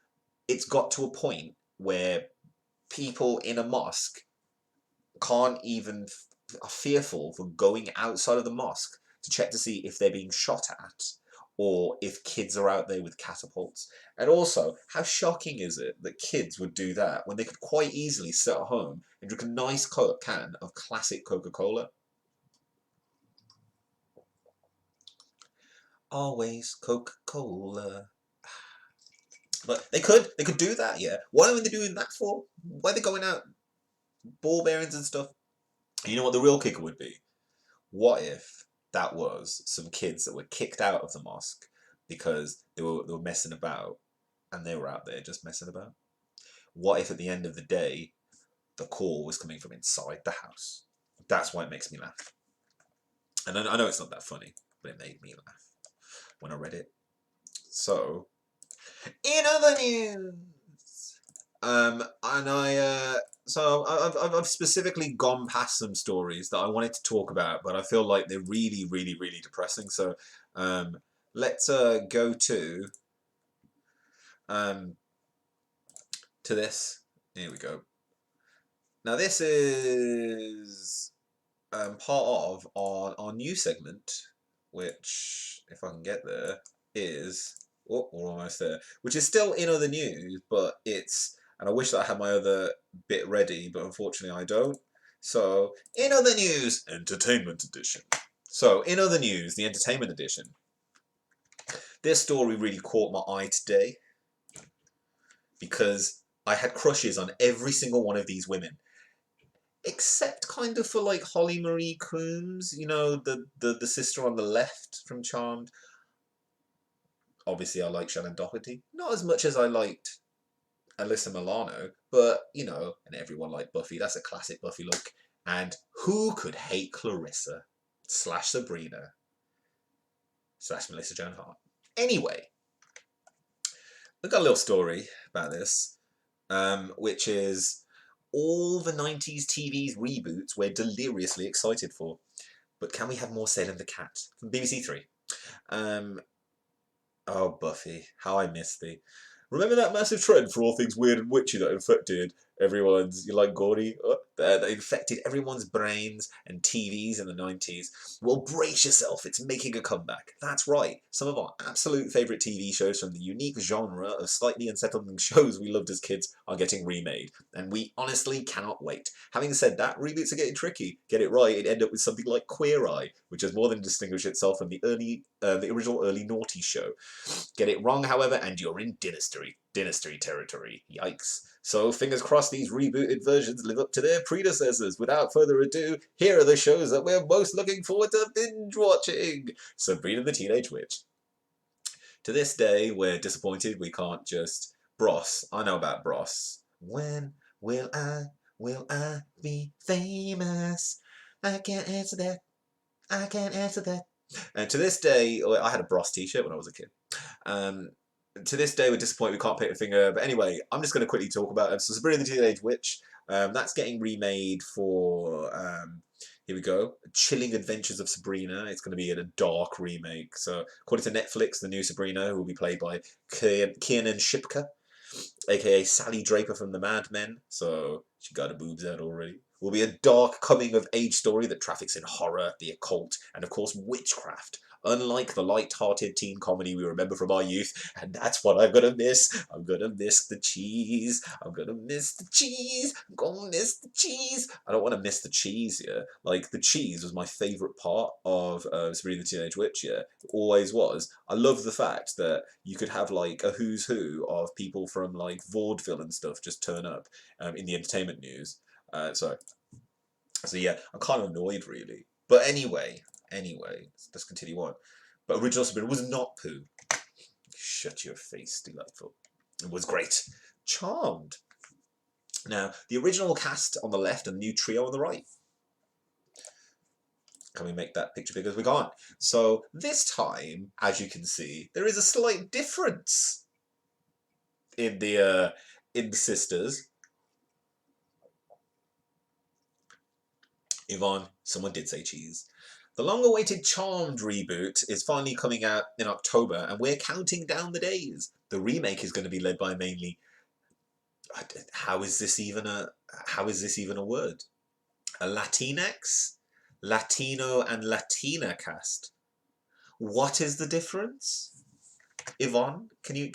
it's got to a point where people in a mosque are fearful for going outside of the mosque to check to see if they're being shot at, or if kids are out there with catapults. And also, how shocking is it that kids would do that when they could quite easily sit at home and drink a nice can of classic Coca-Cola? Always Coca-Cola. But they could do that, yeah. What are they doing that for? Why are they going out ball bearings and stuff? And you know what the real kicker would be? What if that was some kids that were kicked out of the mosque because they were messing about, and they were out there just messing about? What if at the end of the day, the call was coming from inside the house? That's why it makes me laugh. And I know it's not that funny, but it made me laugh when I read it. So, in other news, so I've specifically gone past some stories that I wanted to talk about, but I feel like they're really, really, really depressing. So, let's go to this. Here we go. Now this is part of our new segment, which, if I can get there, is, oh, we're almost there, which is still in other news, but it's, and I wish that I had my other bit ready, but unfortunately I don't. So, in other news, entertainment edition. So, in other news, the entertainment edition. This story really caught my eye today because I had crushes on every single one of these women. Except kind of for like Holly Marie Coombs, you know, the sister on the left from Charmed. Obviously I like Shannon Doherty. Not as much as I liked Alyssa Milano, but, you know, and everyone liked Buffy. That's a classic Buffy look. And who could hate Clarissa / Sabrina / Melissa Joan Hart? Anyway, I've got a little story about this, which is all the 90s TV's reboots we're deliriously excited for. But can we have more Sale and the Cat? From BBC Three. Oh, Buffy, how I miss thee. Remember that massive trend for all things weird and witchy that infected everyone's, you like Gordy? That infected everyone's brains and TVs in the 90s. Well, brace yourself, it's making a comeback. That's right, some of our absolute favourite TV shows from the unique genre of slightly unsettling shows we loved as kids are getting remade, and we honestly cannot wait. Having said that, reboots are getting tricky. Get it right, it'd end up with something like Queer Eye, which has more than distinguished itself from the original early Naughty show. Get it wrong, however, and you're in Dynasty territory. Yikes. So fingers crossed these rebooted versions live up to their predecessors. Without further ado, here are the shows that we're most looking forward to binge watching. Sabrina the Teenage Witch. To this day, we're disappointed we can't just Bros. I know about Bros. When will I be famous? I can't answer that. I can't answer that. And to this day, I had a Bros t-shirt when I was a kid. To this day, we're disappointed we can't pick a finger. But anyway, I'm just going to quickly talk about it. So Sabrina the Teenage Witch, that's getting remade for, here we go, Chilling Adventures of Sabrina. It's going to be in a dark remake. So according to Netflix, the new Sabrina, who will be played by Kiernan Shipka, aka Sally Draper from The Mad Men. So she got her boobs out already. Will be a dark coming-of-age story that traffics in horror, the occult, and of course witchcraft. Unlike the light-hearted teen comedy we remember from our youth, and that's what I'm gonna miss. I'm gonna miss the cheese. I'm gonna miss the cheese. I'm gonna miss the cheese. I don't want to miss the cheese, yeah. Like, the cheese was my favourite part of Sabrina the Teenage Witch, yeah. It always was. I love the fact that you could have, like, a who's who of people from, like, vaudeville and stuff just turn up in the entertainment news. So yeah, I'm kind of annoyed, really. But anyway, let's continue on. But original Sabrina was not poo. Shut your face, delightful. It was great. Charmed. Now, the original cast on the left and the new trio on the right. Can we make that picture bigger? We can't. So this time, as you can see, there is a slight difference in the sisters. Yvonne, someone did say cheese. The long-awaited Charmed reboot is finally coming out in October, and we're counting down the days. The remake is going to be led by mainly... How is this even a word? A Latinx? Latino and Latina cast. What is the difference? Yvonne, can you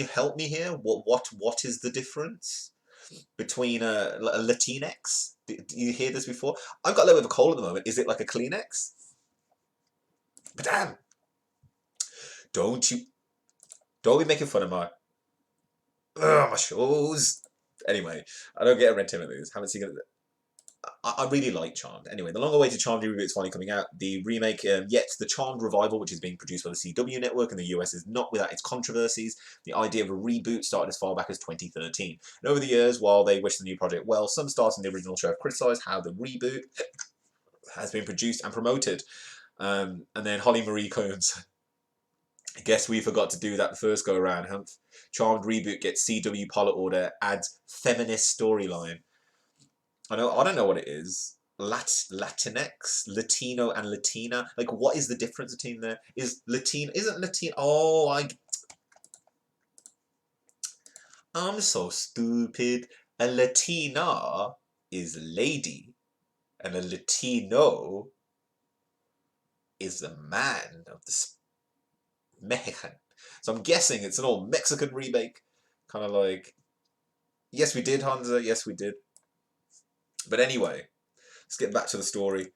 help me here? What is the difference between a Latinx? Do you hear this before? I've got a little bit of a cold at the moment. Is it like a Kleenex? But damn! Don't be making fun of my shows. Anyway, I don't get a red team at these. Haven't seen it. I really like Charmed. Anyway, the long-awaited Charmed reboot is finally coming out. The remake, yet the Charmed revival, which is being produced by the CW network in the US, is not without its controversies. The idea of a reboot started as far back as 2013. And over the years, while they wish the new project well, some stars in the original show have criticised how the reboot has been produced and promoted. And then Holly Marie Combs. I guess we forgot to do that the first go around. Humph. Charmed reboot gets CW pilot order, adds feminist storyline. I don't know what it is. Latinx, Latino, and Latina. Like, what is the difference between there? Isn't Latino? Oh, I'm so stupid. A Latina is lady, and a Latino is the man of the Mexican. So I'm guessing it's an old Mexican remake. Kind of like, yes, we did, Hansa. Yes, we did. But anyway, let's get back to the story.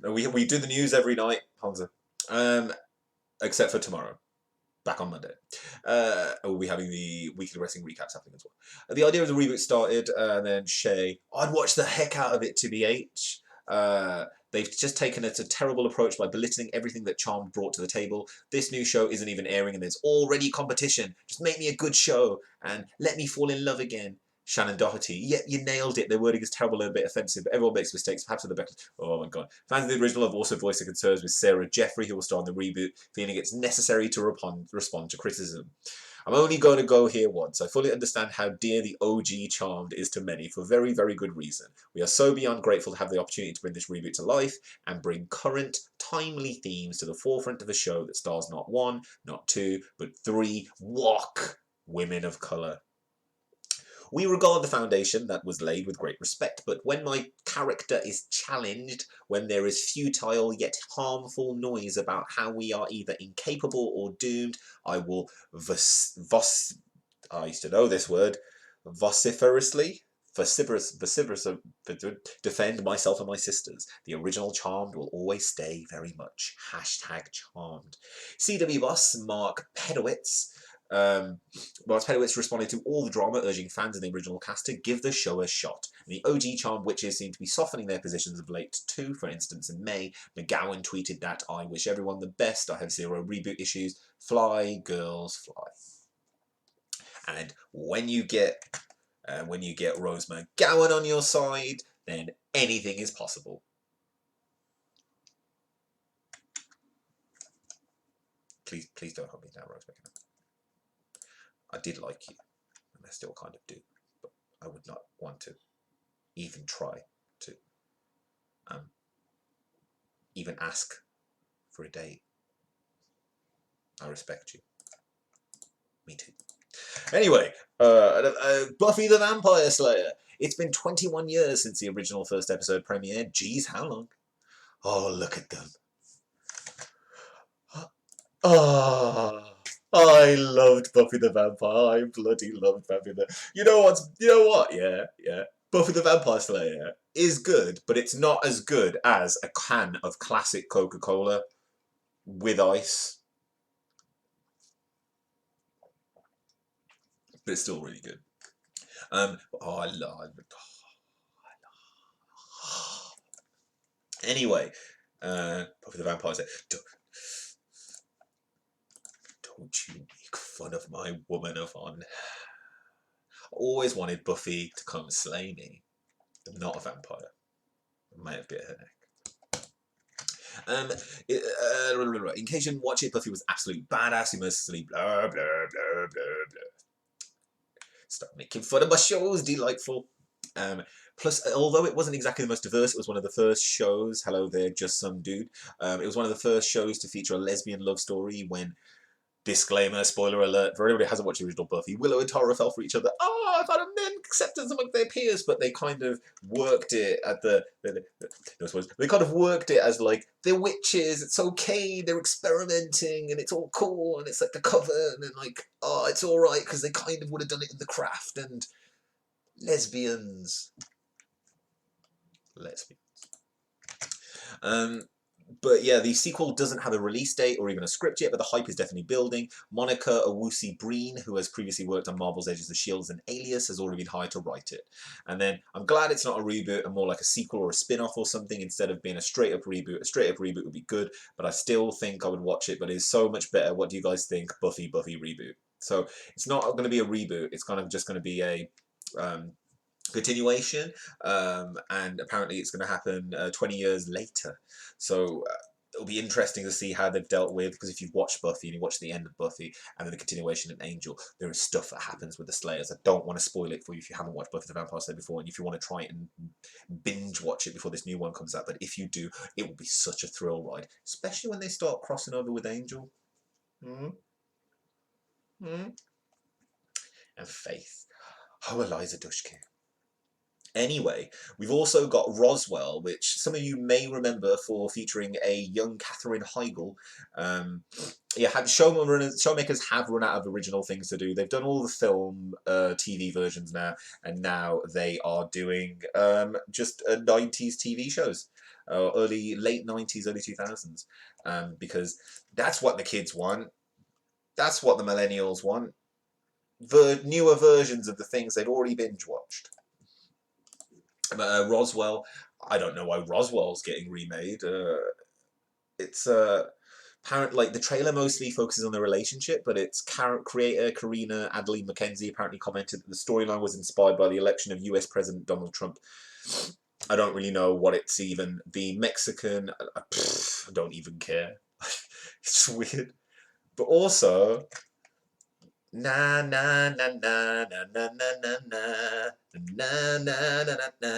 We do the news every night, Hansa. Except for tomorrow. Back on Monday. We'll be having the weekly wrestling recaps happening as well. The idea of the reboot started, and then Shay, I'd watch the heck out of it, TBH. They've just taken a terrible approach by belittling everything that Charmed brought to the table. This new show isn't even airing and there's already competition. Just make me a good show and let me fall in love again. Shannon Doherty. Yeah, you nailed it. Their wording is terrible and a bit offensive, but everyone makes mistakes. Perhaps with the best. Oh my god. Fans of the original have also voiced their concerns with Sarah Jeffrey, who will star in the reboot, feeling it's necessary to respond to criticism. I'm only going to go here once. I fully understand how dear the OG Charmed is to many for very, very good reason. We are so beyond grateful to have the opportunity to bring this reboot to life and bring current, timely themes to the forefront of a show that stars not one, not two, but three women of colour. We regard the foundation that was laid with great respect, but when my character is challenged, when there is futile yet harmful noise about how we are either incapable or doomed, I will I used to know this word, vociferously defend myself and my sisters. The original Charmed will always stay very much. #Charmed. CW boss Mark Pedowitz. Mark Pedowitz responded to all the drama, urging fans of the original cast to give the show a shot. And the OG Charmed witches seem to be softening their positions of late too. For instance, in May, McGowan tweeted that I wish everyone the best. I have zero reboot issues. Fly, girls, fly. And when you get Rose McGowan on your side, then anything is possible. Please don't hold me down, Rose McGowan. I did like you, and I still kind of do, but I would not want to even try to even ask for a date. I respect you. Me too. Anyway, Buffy the Vampire Slayer. It's been 21 years since the original first episode premiered. Geez, how long? Oh, look at them. Oh. I loved Buffy the Vampire. I bloody loved Buffy the... You know what? Yeah. Buffy the Vampire Slayer is good, but it's not as good as a can of classic Coca-Cola with ice. But it's still really good. Anyway, Buffy the Vampire Slayer. Don't you make fun of my woman of honor. I always wanted Buffy to come slay me. I'm not a vampire. I might have bit her neck. In case you didn't watch it, Buffy was absolute badass, mercilessly blah, blah, blah, blah, blah. Stop making fun of my shows, delightful. Plus, although it wasn't exactly the most diverse, it was one of the first shows, hello there, just some dude. It was one of the first shows to feature a lesbian love story when disclaimer, spoiler alert, for anybody who hasn't watched the original Buffy, Willow and Tara fell for each other. Oh, I found them acceptance among their peers, but they kind of worked it at they kind of worked it as like, they're witches, it's okay, they're experimenting, and it's all cool, and it's like the coven, and like, oh, it's alright, because they kind of would have done it in the craft, and lesbians. But yeah, the sequel doesn't have a release date or even a script yet, but the hype is definitely building. Monica Owusi-Breen, who has previously worked on Marvel's Agents of S.H.I.E.L.D. and Alias, has already been hired to write it. And then I'm glad it's not a reboot and more like a sequel or a spin-off or something instead of being a straight-up reboot. A straight-up reboot would be good, but I still think I would watch it, but it's so much better. What do you guys think? Buffy reboot. So it's not going to be a reboot. It's kind of just going to be a continuation, and apparently it's going to happen 20 years later. So it'll be interesting to see how they've dealt with, because if you've watched Buffy and you watch the end of Buffy and then the continuation in Angel, there is stuff that happens with the Slayers. I don't want to spoil it for you if you haven't watched Buffy the Vampire Slayer before, and if you want to try it and binge watch it before this new one comes out. But if you do, it will be such a thrill ride, especially when they start crossing over with Angel. And Faith. Oh, Eliza Dushku. Anyway, we've also got Roswell, which some of you may remember for featuring a young Katherine Heigl. Showmakers have run out of original things to do. They've done all the film, TV versions now, and now they are doing just 90s TV shows. Late 90s, early 2000s. Because that's what the kids want. That's what the millennials want. The newer versions of the things they'd already binge-watched. Roswell, I don't know why Roswell's getting remade. It's apparent, like, the trailer mostly focuses on the relationship, but its creator Karina Adley Mackenzie apparently commented that the storyline was inspired by the election of US President Donald Trump. I don't really know what it's even. The Mexican, I don't even care. It's weird. But also, na na na na na na na na na. Na na na na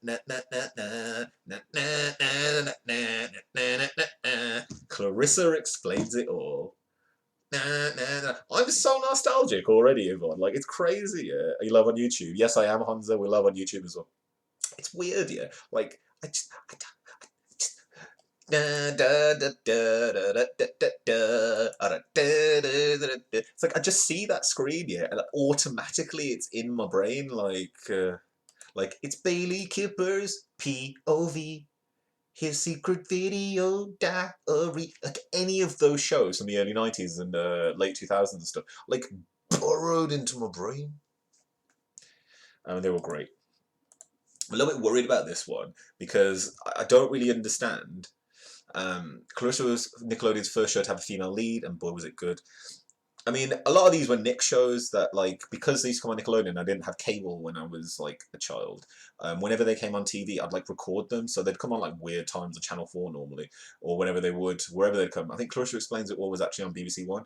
na na na na. Clarissa explains it all. I'm so nostalgic already, Yvonne. Like, it's crazy. Yeah, you love on YouTube. Yes, I am, Hansa. We love on YouTube as well. It's weird, yeah. Like, it's like I just see that screen, yeah, and automatically it's in my brain, like it's Bailey Kipper's POV, his secret video diary, like any of those shows from the early 90s and late 2000s and stuff, like burrowed into my brain. They were great. I'm a little bit worried about this one because I don't really understand. Clarissa was Nickelodeon's first show to have a female lead, and boy was it good. I mean, a lot of these were Nick shows that, like, because these come on Nickelodeon, I didn't have cable when I was, like, a child. Whenever they came on TV, I'd, like, record them, so they'd come on, like, weird times on Channel 4 normally, or whenever they would, wherever they'd come. I think Clarissa Explains It All was actually on BBC One,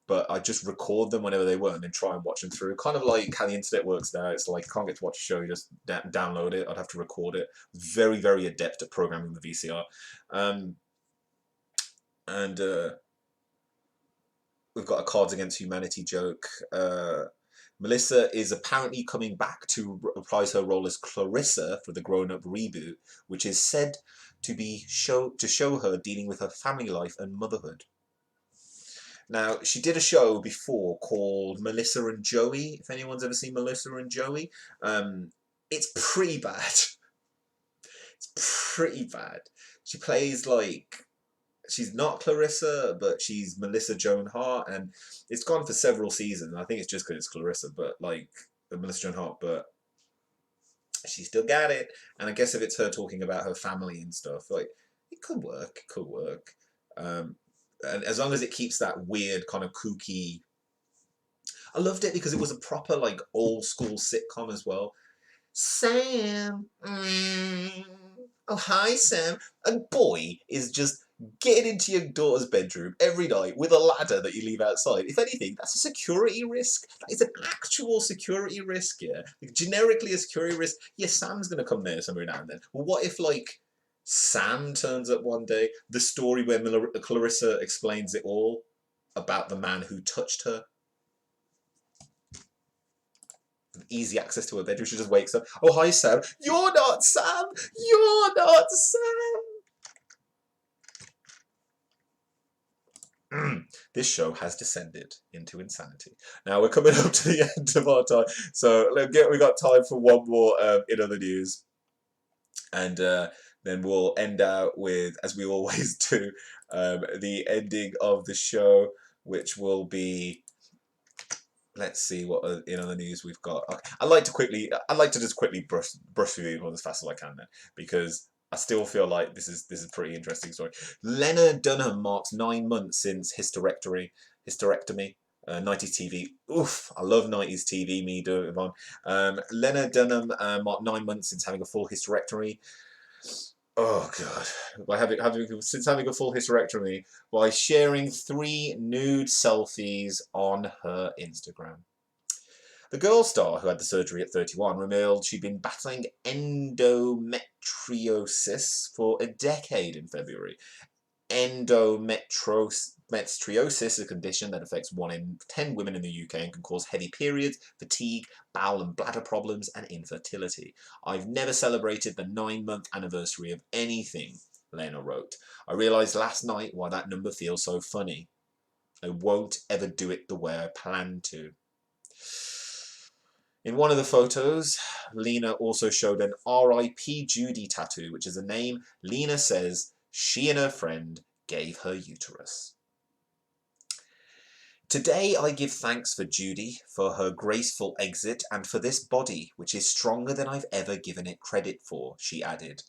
but I'd just record them whenever they were and then try and watch them through. Kind of like how the internet works now. It's like, you can't get to watch a show, you just download it. I'd have to record it. Very, very adept at programming the VCR. We've got a Cards Against Humanity joke. Melissa is apparently coming back to reprise her role as Clarissa for the grown-up reboot, which is said to be show her dealing with her family life and motherhood. Now, she did a show before called Melissa and Joey. If anyone's ever seen Melissa and Joey, it's pretty bad. It's pretty bad. She plays like, she's not Clarissa, but she's Melissa Joan Hart, and it's gone for several seasons. I think it's just because it's Clarissa, but like Melissa Joan Hart, but she still got it. And I guess if it's her talking about her family and stuff, like, it could work. It could work. And as long as it keeps that weird kind of kooky. I loved it because it was a proper, like, old school sitcom as well. Sam, oh hi Sam, and boy is just getting into your daughter's bedroom every night with a ladder that you leave outside. If anything, that's a security risk. That is an actual security risk, yeah. Like, generically a security risk. Yeah, Sam's gonna come there somewhere now and then. Well, what if, like, Sam turns up one day? The story where Clarissa Explains It All about the man who touched her. Easy access to her bedroom. She just wakes up. Oh, hi, Sam. You're not Sam. You're not Sam. This show has descended into insanity. Now we're coming up to the end of our time, so we got time for one more in other news, and then we'll end out with, as we always do, the ending of the show, which will be. Let's see what in other news we've got. Okay. I'd like to just quickly brush through these ones as fast as I can then, because I still feel like this is a pretty interesting story. Lena Dunham marks 9 months since hysterectomy. 90s TV. Oof, I love 90s TV. Me do it on. Lena Dunham marked 9 months since having a full hysterectomy. Oh god! Since having a full hysterectomy, by sharing 3 nude selfies on her Instagram. The girl star, who had the surgery at 31, revealed she'd been battling endometriosis for a decade in February. Endometriosis is a condition that affects 1 in 10 women in the UK and can cause heavy periods, fatigue, bowel and bladder problems, and infertility. I've never celebrated the 9-month anniversary of anything, Lena wrote. I realised last night why that number feels so funny. I won't ever do it the way I planned to. In one of the photos, Lena also showed an R.I.P. Judy tattoo, which is a name Lena says she and her friend gave her uterus. Today I give thanks for Judy, for her graceful exit, and for this body, which is stronger than I've ever given it credit for, she added.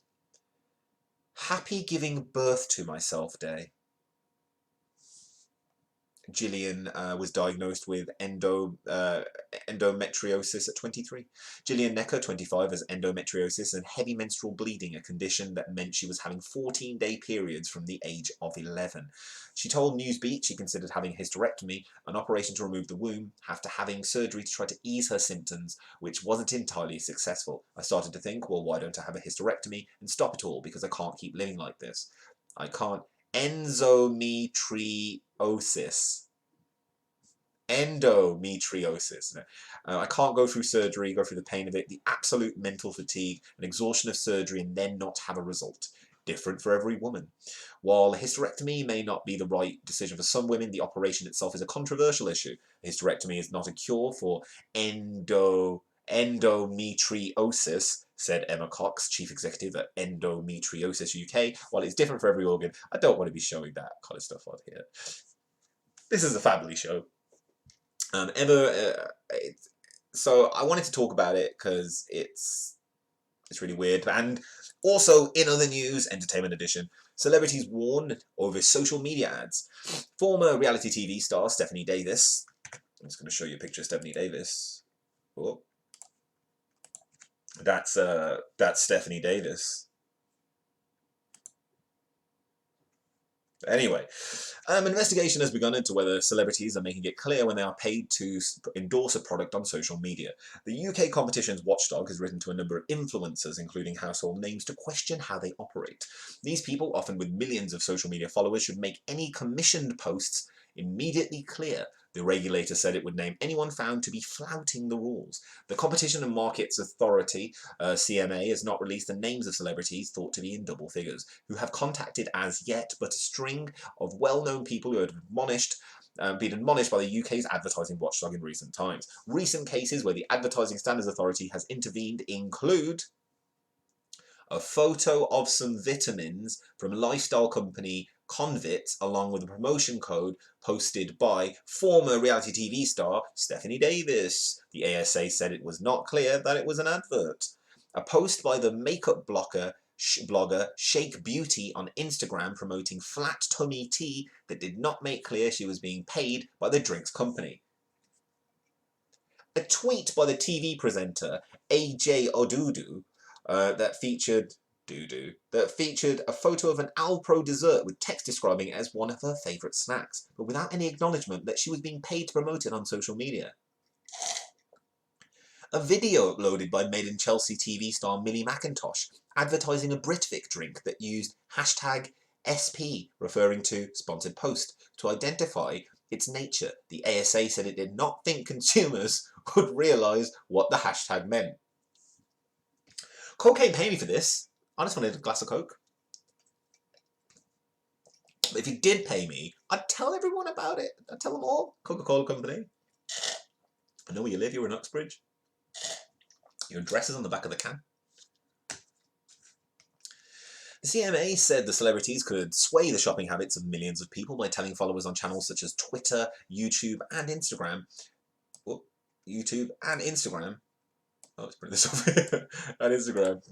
Happy giving birth to myself day. Gillian was diagnosed with endometriosis at 23. Gillian Necker, 25, has endometriosis and heavy menstrual bleeding, a condition that meant she was having 14-day periods from the age of 11. She told Newsbeat she considered having a hysterectomy, an operation to remove the womb, after having surgery to try to ease her symptoms, which wasn't entirely successful. I started to think, well, why don't I have a hysterectomy and stop it all, because I can't keep living like this. I can't. Endometriosis. I can't go through surgery, go through the pain of it, the absolute mental fatigue and exhaustion of surgery, and then not have a result. Different for every woman. While a hysterectomy may not be the right decision for some women, the operation itself is a controversial issue. A hysterectomy is not a cure for endometriosis, said Emma Cox, chief executive at Endometriosis UK. While it's different for every organ, I don't want to be showing that kind of stuff on here. This is a family show. So I wanted to talk about it because it's really weird. And also, in other news, entertainment edition, celebrities warn over social media ads. Former reality TV star Stephanie Davis. I'm just going to show you a picture of Stephanie Davis. Oh. That's Stephanie Davis. Anyway, an investigation has begun into whether celebrities are making it clear when they are paid to endorse a product on social media. The UK competitions watchdog has written to a number of influencers, including household names, to question how they operate. These people, often with millions of social media followers, should make any commissioned posts immediately clear. The regulator said it would name anyone found to be flouting the rules. The Competition and Markets Authority, CMA, has not released the names of celebrities thought to be in double figures, who have contacted as yet, but a string of well-known people who have been admonished by the UK's advertising watchdog in recent times. Recent cases where the Advertising Standards Authority has intervened include a photo of some vitamins from lifestyle company Convit, along with a promotion code posted by former reality TV star Stephanie Davis. The ASA said it was not clear that it was an advert. A post by the makeup blogger Shake Beauty on Instagram promoting flat tummy tea that did not make clear she was being paid by the drinks company. A tweet by the TV presenter AJ Odudu that featured a photo of an Alpro dessert with text describing it as one of her favourite snacks, but without any acknowledgement that she was being paid to promote it on social media. A video uploaded by Made in Chelsea TV star Millie McIntosh advertising a Britvic drink that used #SP, referring to sponsored post, to identify its nature. The ASA said it did not think consumers would realise what the hashtag meant. Coke ain't paying me for this. I just wanted a glass of Coke. But if you did pay me, I'd tell everyone about it. I'd tell them all. Coca-Cola Company. I know where you live. You're in Uxbridge. Your address is on the back of the can. The CMA said the celebrities could sway the shopping habits of millions of people by telling followers on channels such as Twitter, YouTube, and Instagram. Oh, let's bring this up here. And Instagram.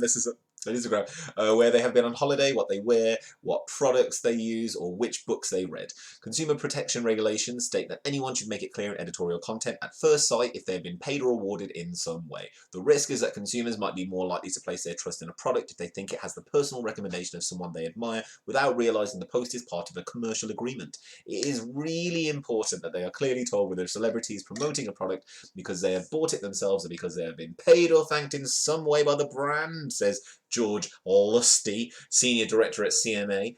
This is on Instagram, where they have been on holiday, what they wear, what products they use, or which books they read. Consumer protection regulations state that anyone should make it clear in editorial content at first sight if they have been paid or awarded in some way. The risk is that consumers might be more likely to place their trust in a product if they think it has the personal recommendation of someone they admire without realising the post is part of a commercial agreement. It is really important that they are clearly told whether a celebrity is promoting a product because they have bought it themselves or because they have been paid or thanked in some way by the brand, says George Lusty, Senior Director at CMA.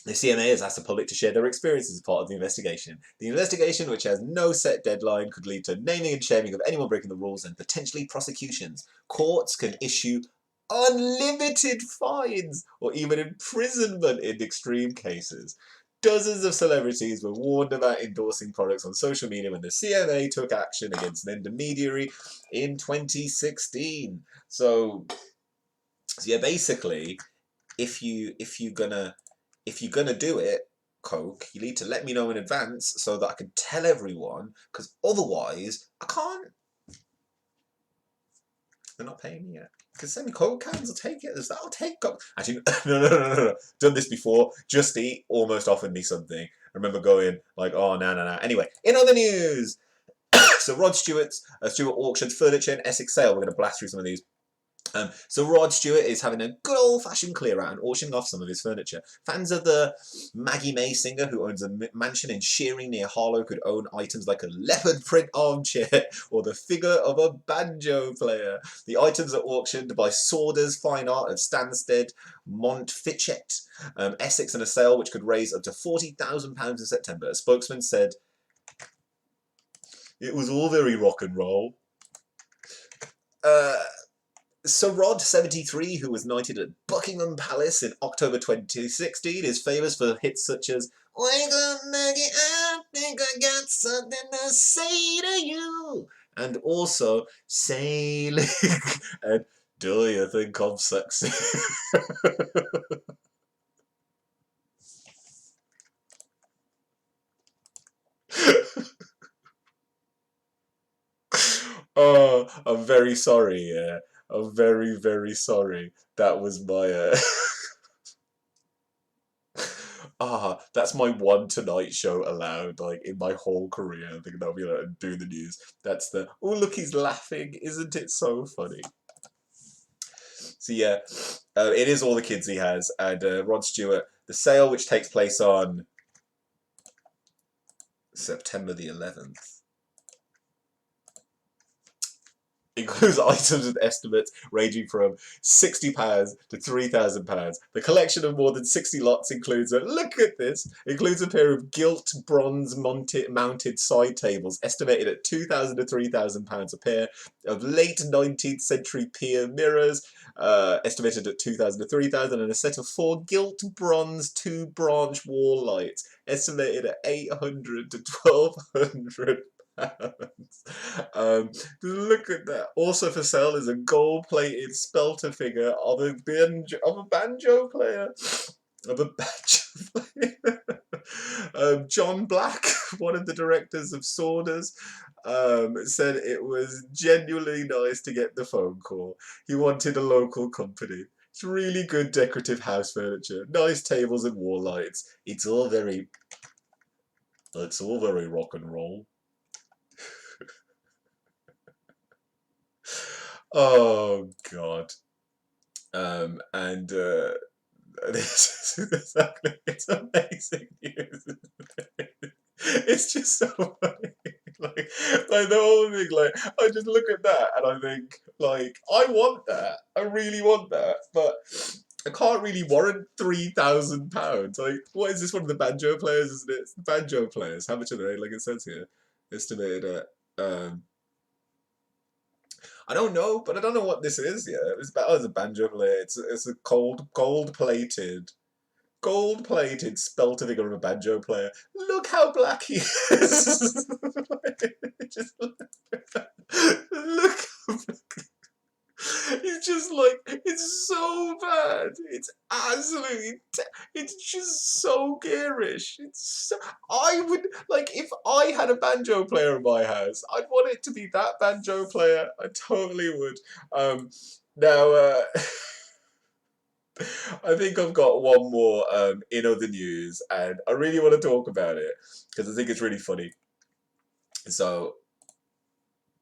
The CMA has asked the public to share their experiences as part of the investigation. The investigation, which has no set deadline, could lead to naming and shaming of anyone breaking the rules and potentially prosecutions. Courts can issue unlimited fines or even imprisonment in extreme cases. Dozens of celebrities were warned about endorsing products on social media when the CMA took action against an intermediary in 2016. So yeah, basically, if you're gonna do it, Coke, you need to let me know in advance so that I can tell everyone, because otherwise I can't. They're not paying me yet. Because send me Coke cans, I'll take it. I'll take Coke. Actually, no. Done this before. Just Eat almost offered me something. I remember going like, oh, no. Anyway, in other news, so Rod Stewart's auctions furniture and Essex sale. We're going to blast through some of these. So Rod Stewart is having a good old-fashioned clear out and auctioning off some of his furniture. Fans of the Maggie May singer, who owns a mansion in Shearing near Harlow, could own items like a leopard print armchair or the figure of a banjo player. The items are auctioned by Saunders Fine Art of Stansted, Montfichet, Essex, in a sale which could raise up to £40,000 in September. A spokesman said, "It was all very rock and roll." So Rod, 73, who was knighted at Buckingham Palace in October 2016, is famous for hits such as "Wake up, Maggie, I think I got something to say to you," and also "Sailing" and "Do you think I'm sexy?" Oh, I'm very sorry, yeah. I'm very, very sorry. That was my, that's my one Tonight Show allowed, like, in my whole career. I think that'll be like, do the news. That's the, oh, look, he's laughing. Isn't it so funny? So, yeah, it is all the kids he has. And Rod Stewart, the sale, which takes place on September the 11th. Includes items with estimates ranging from £60 to £3,000. The collection of more than 60 lots includes look at this, includes a pair of gilt bronze mounted side tables estimated at £2,000 to £3,000 a pair, of late 19th century pier mirrors estimated at £2,000 to £3,000, and a set of 4 gilt bronze 2-branch wall lights estimated at £800 to £1,200. Look at that. Also for sale is a gold-plated spelter figure of a banjo player. John Black, one of the directors of Saunders, said it was genuinely nice to get the phone call. He wanted a local company. It's really good decorative house furniture, nice tables and wall lights. It's all very rock and roll. Oh God. This is exactly, it's amazing news. It's just so funny. like the whole thing, like, I just look at that and I think, like, I want that. I really want that. But I can't really warrant £3,000. Like, what is this? One of the banjo players, isn't it? It's the banjo players. How much are they? Like it says here, estimated at. I don't know, but I don't know what this is. Yeah, it's about as a banjo player. It's a gold plated spelter figure of a banjo player. Look how black he is. Just look how black. It's just like, it's so bad. It's absolutely, it's just so garish. It's so, I would, like, if I had a banjo player in my house, I'd want it to be that banjo player. I totally would. Now, I think I've got one more in other news, and I really want to talk about it, because I think it's really funny. So,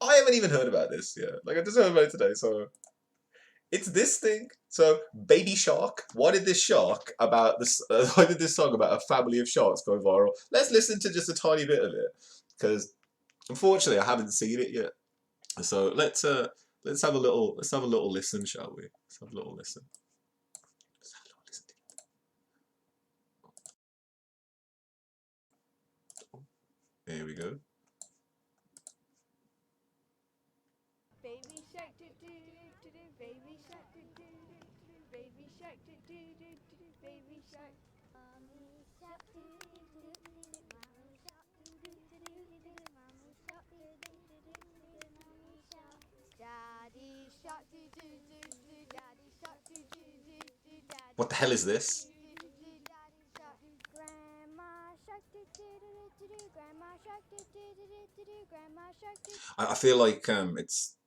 I haven't even heard about this yet. Like, I just heard about it today, so... It's this thing. So, Baby Shark. Why did this shark about this? Why did this song about a family of sharks go viral? Let's listen to just a tiny bit of it, because unfortunately I haven't seen it yet. So let's have a little listen, shall we? Let's have a little listen. Here we go. Baby shark do do do do, baby shark do do do do, baby shark do do do do, baby shark. Mommy shark do do do do, mommy shark do do do do, mommy shark do do do do, mommy shark. Daddy shark do do do do, daddy shark do do do do, daddy. What the hell is this? Grandma shark do do do do, grandma shark do do do do, grandma shark do. I feel like it's.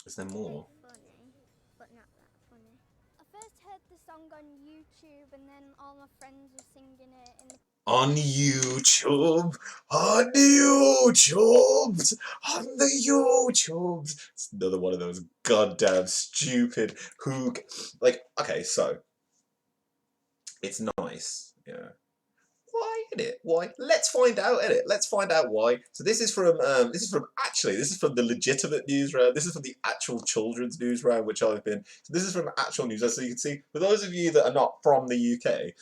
Is there more? Funny, but not that funny. I first heard the song on YouTube, and then all my friends were singing it in the... On YouTube, on YouTube, on the YouTube. It's another one of those goddamn stupid hook. Like, okay, so it's nice, yeah. Why, innit? Why? Let's find out, innit? Let's find out why. So this is from the legitimate Newsround. This is from the actual children's Newsround, which I've been. So this is from actual Newsround. So you can see, for those of you that are not from the UK,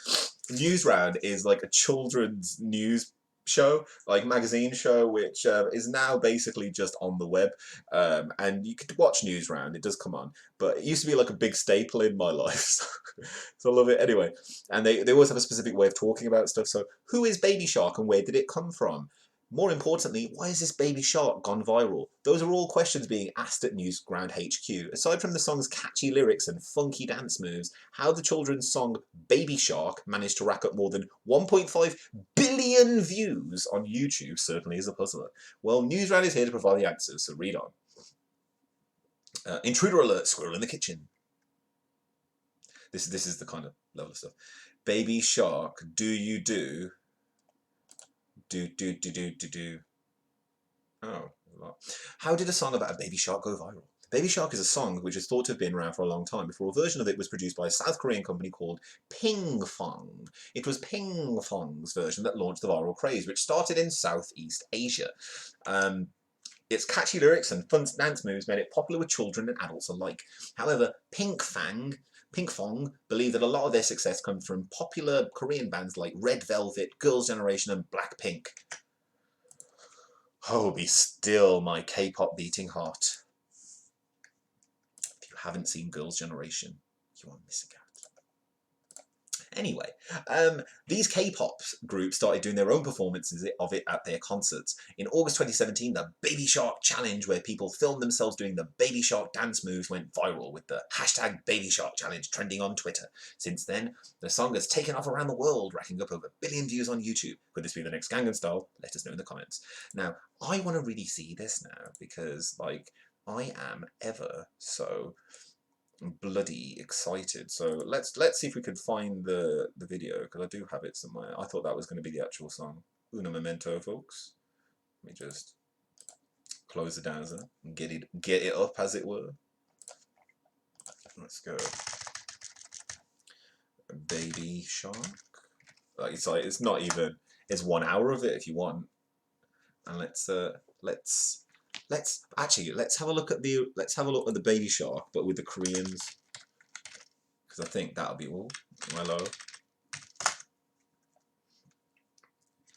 Newsround is like a children's news show, like magazine show, which is now basically just on the web, and you could watch Newsround. It does come on, but it used to be like a big staple in my life, so I love it anyway. And they always have a specific way of talking about stuff. So who is Baby Shark and where did it come from? More importantly, why has this baby shark gone viral? Those are all questions being asked at Newsround HQ. Aside from the song's catchy lyrics and funky dance moves, how the children's song Baby Shark managed to rack up more than 1.5 billion views on YouTube certainly is a puzzler. Well, Newsround is here to provide the answers, so read on. Intruder alert, squirrel in the kitchen. This is the kind of level of stuff. Baby Shark, do you do... Do. Oh, how did a song about a baby shark go viral? Baby Shark is a song which is thought to have been around for a long time before a version of it was produced by a South Korean company called Ping Fong. It was Ping Fong's version that launched the viral craze, which started in Southeast Asia. Its catchy lyrics and fun dance moves made it popular with children and adults alike. However, Ping Fong believe that a lot of their success comes from popular Korean bands like Red Velvet, Girls' Generation and Blackpink. Oh, be still, my K-pop beating heart. If you haven't seen Girls' Generation, you are missing out. Anyway, these K-pop groups started doing their own performances of it at their concerts. In August 2017, the Baby Shark Challenge, where people filmed themselves doing the Baby Shark dance moves, went viral, with the hashtag Baby Shark Challenge trending on Twitter. Since then, the song has taken off around the world, racking up over 1 billion views on YouTube. Could this be the next Gangnam Style? Let us know in the comments. Now, I want to really see this now, because, like, I am ever so bloody excited. So let's see if we can find the video, because I do have it somewhere. I thought that was going to be the actual song. Una memento, folks. Let me just close the dowser and get it up, as it were. Let's go. Baby Shark. Like it's not even. It's 1 hour of it if you want. And let's let's have a look at the baby shark, but with the Koreans, because I think that'll be all. Am I low?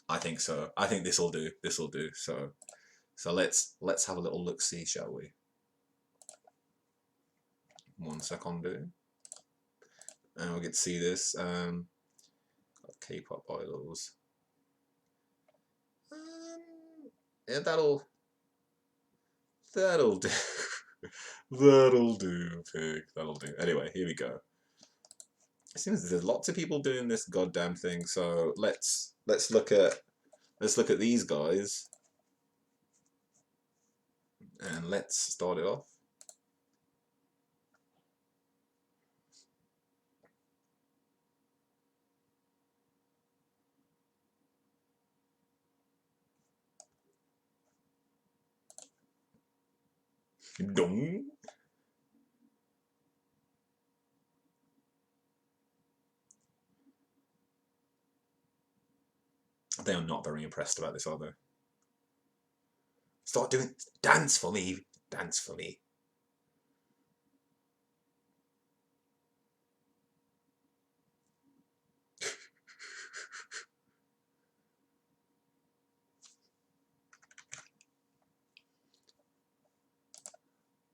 I think so. I think this will do. This will do. So let's have a little look see, shall we? 1 second, and we'll get to see this. K-pop idols. Yeah, that'll do. That'll do, pig. That'll do. Anyway, here we go. It seems there's lots of people doing this goddamn thing. So let's look at these guys, and let's start it off. Dong. They are not very impressed about this, are they? Start doing dance for me, dance for me.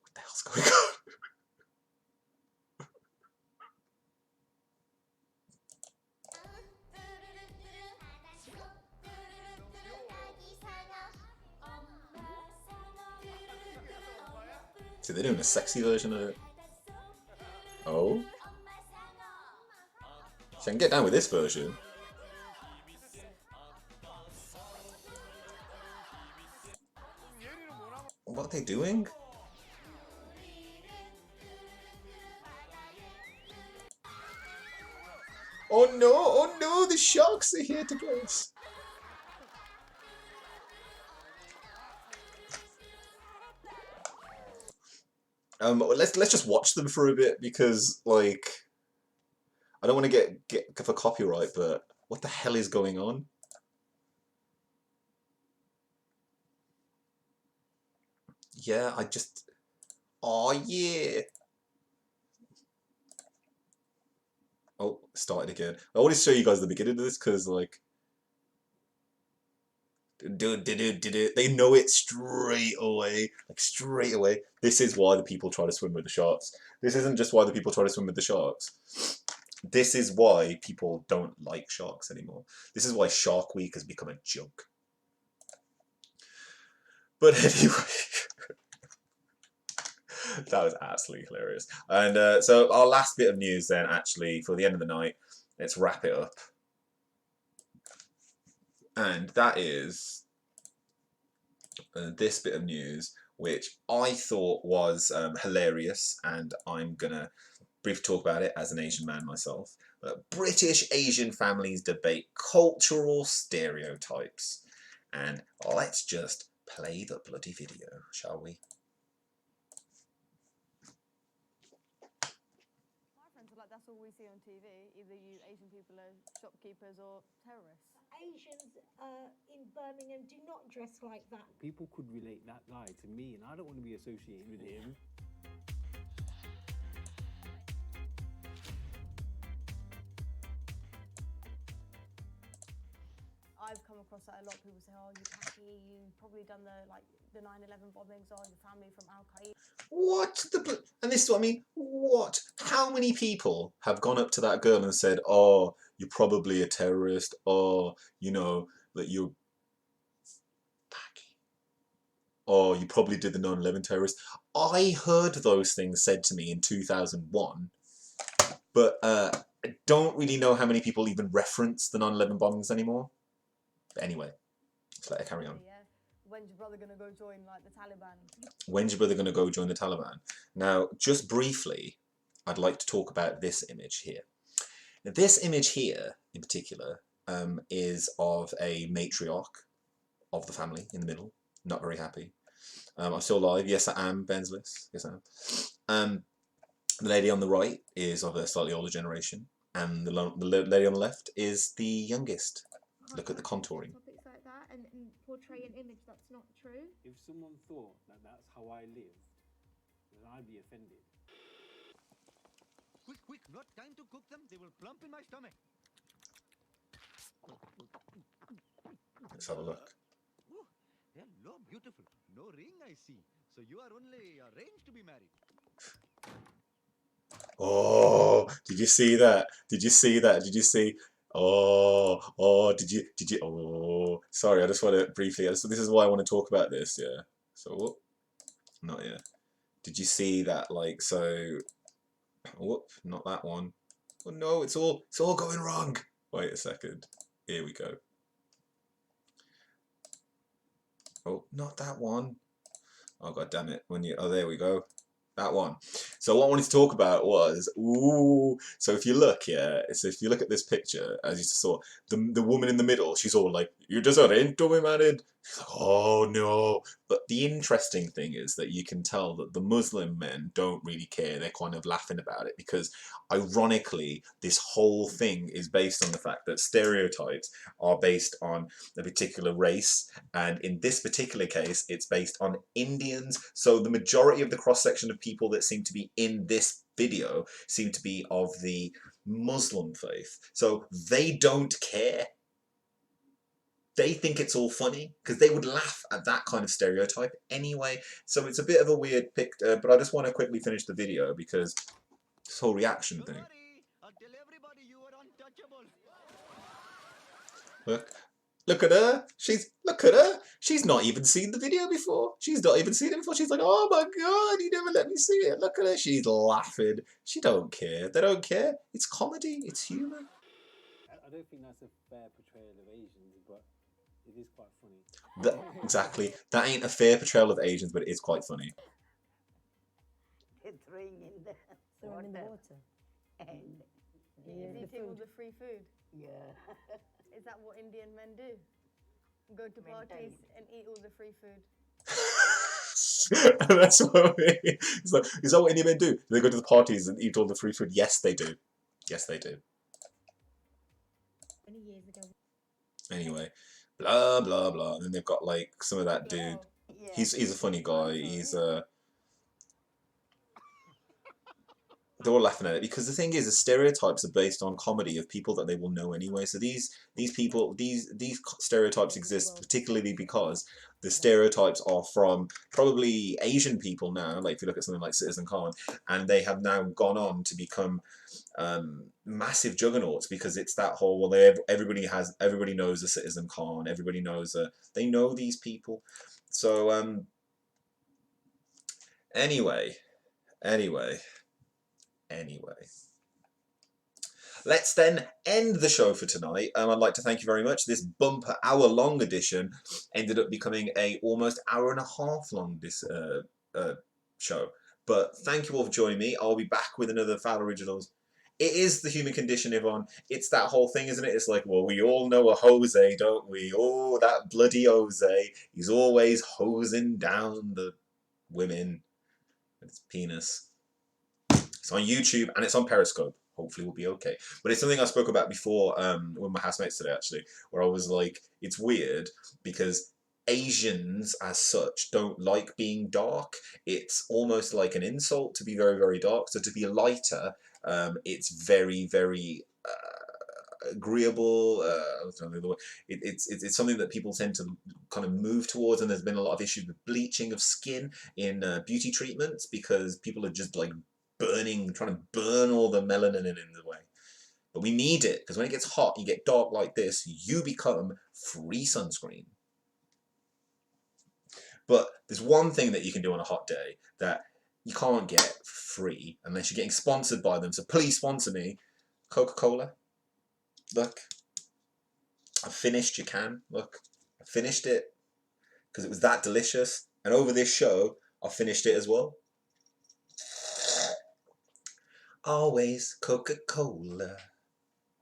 What the hell's going on? So they're doing a sexy version of it. Oh? So I can get down with this version. What are they doing? Oh no, the sharks are here to get us. Let's just watch them for a bit, because like I don't want to get for copyright, but what the hell is going on? Yeah, oh yeah. Oh, started again. I want to show you guys the beginning of this, because like they know it straight away. Like straight away. This is why the people try to swim with the sharks. This isn't just why the people try to swim with the sharks. This is why people don't like sharks anymore. This is why Shark Week has become a joke. But anyway, that was absolutely hilarious. And so our last bit of news then, actually, for the end of the night, let's wrap it up. And that is this bit of news, which I thought was hilarious, and I'm going to briefly talk about it as an Asian man myself. British Asian families debate cultural stereotypes. And let's just play the bloody video, shall we? My friends are like, that's all we see on TV. Either you Asian people are shopkeepers or terrorists. Asians in Birmingham do not dress like that. People could relate that guy to me, and I don't want to be associated with him. I've come across that a lot. People say, oh, you're khaki, you've probably done the 9/11 bombings, or your family from Al-Qaeda. What and this is what I mean. What? How many people have gone up to that girl and said, "Oh, you're probably a terrorist," or you know that you're khaki, or you probably did the 9/11 terrorist. I heard those things said to me in 2001, but I don't really know how many people even reference the 9/11 bombings anymore. But anyway, let's let her carry on. Yeah. When's your brother going to go join the Taliban? When's your brother going to go join the Taliban? Now, just briefly, I'd like to talk about this image here. Now, this image here, in particular, is of a matriarch of the family in the middle. Not very happy. I'm still alive. Yes, I am, Benslis. Yes, I am. The lady on the right is of a slightly older generation, and the lady on the left is the youngest. Look at the contouring. Topics like that, and portray an image that's not true. If someone thought that that's how I live, then I'd be offended. Quick, quick, not time to cook them. They will plump in my stomach. Let's have a look. Ooh, hello, beautiful. No ring, I see. So you are only arranged to be married. Oh, did you see that? Did you see that? Did you see? Oh, did you? Oh, sorry, I just want to briefly, so this is why I want to talk about this, yeah. So, whoop, not yet. Did you see that, like, so, whoop, not that one. Oh no, it's all going wrong. Wait a second. Here we go. Oh, not that one. Oh, god damn it. Oh, there we go. That one. So what I wanted to talk about was, so if you look, yeah, so if you look at this picture, as you saw, the woman in the middle, she's all like, "You just arranged to be married." She's like, "Oh no." But the interesting thing is that you can tell that the Muslim men don't really care. They're kind of laughing about it because, ironically, this whole thing is based on the fact that stereotypes are based on a particular race, and in this particular case, it's based on Indians. So the majority of the cross-section of people that seem to be in this video seem to be of the Muslim faith. So they don't care. They think it's all funny because they would laugh at that kind of stereotype anyway. So it's a bit of a weird picture, but I just want to quickly finish the video because this whole reaction thing. I'll tell everybody you are untouchable. Look at her. Look at her. She's not even seen the video before. She's not even seen it before. She's like, "Oh my god, you never let me see it." Look at her. She's laughing. She don't care. They don't care. It's comedy. It's humour. I don't think that's a fair portrayal of Asians, but it is quite funny. Exactly. That ain't a fair portrayal of Asians, but it is quite funny. They're throwing in the water. And Eating all the free food. yeah. Is that what Indian men do? Go to parties and eat all the free food. That's what I mean. It's like, is that what Indian men do? Do they go to the parties and eat all the free food? Yes, they do. Yes, they do. 20 years ago. Anyway, blah blah blah. And then they've got like some of that dude. Yeah. He's a funny guy. He's they're all laughing at it because the thing is, the stereotypes are based on comedy of people that they will know anyway. So these people, these stereotypes exist particularly because the stereotypes are from probably Asian people now. Like if you look at something like Citizen Khan, and they have now gone on to become massive juggernauts because it's that whole, well, everybody knows a Citizen Khan. Everybody knows they know these people. So anyway. Let's then end the show for tonight. I'd like to thank you very much. This bumper hour-long edition ended up becoming a almost hour and a half long show. But thank you all for joining me. I'll be back with another Fowl Originals. It is the human condition, Yvonne. It's that whole thing, isn't it? It's like, well, we all know a Jose, don't we? Oh, that bloody Jose. He's always hosing down the women with his penis. It's on YouTube and it's on Periscope. Hopefully we'll be okay. But it's something I spoke about before with my housemates today, actually, where I was like, it's weird because Asians as such don't like being dark. It's almost like an insult to be very, very dark. So to be lighter, it's very, very agreeable. It's something that people tend to kind of move towards, and there's been a lot of issues with bleaching of skin in beauty treatments because people are just like trying to burn all the melanin in the way. But we need it because when it gets hot, you get dark like this, you become free sunscreen. But there's one thing that you can do on a hot day that you can't get free unless you're getting sponsored by them. So please sponsor me. Coca-Cola. Look. I finished your can. Look. I finished it because it was that delicious. And over this show, I finished it as well. Always Coca-Cola.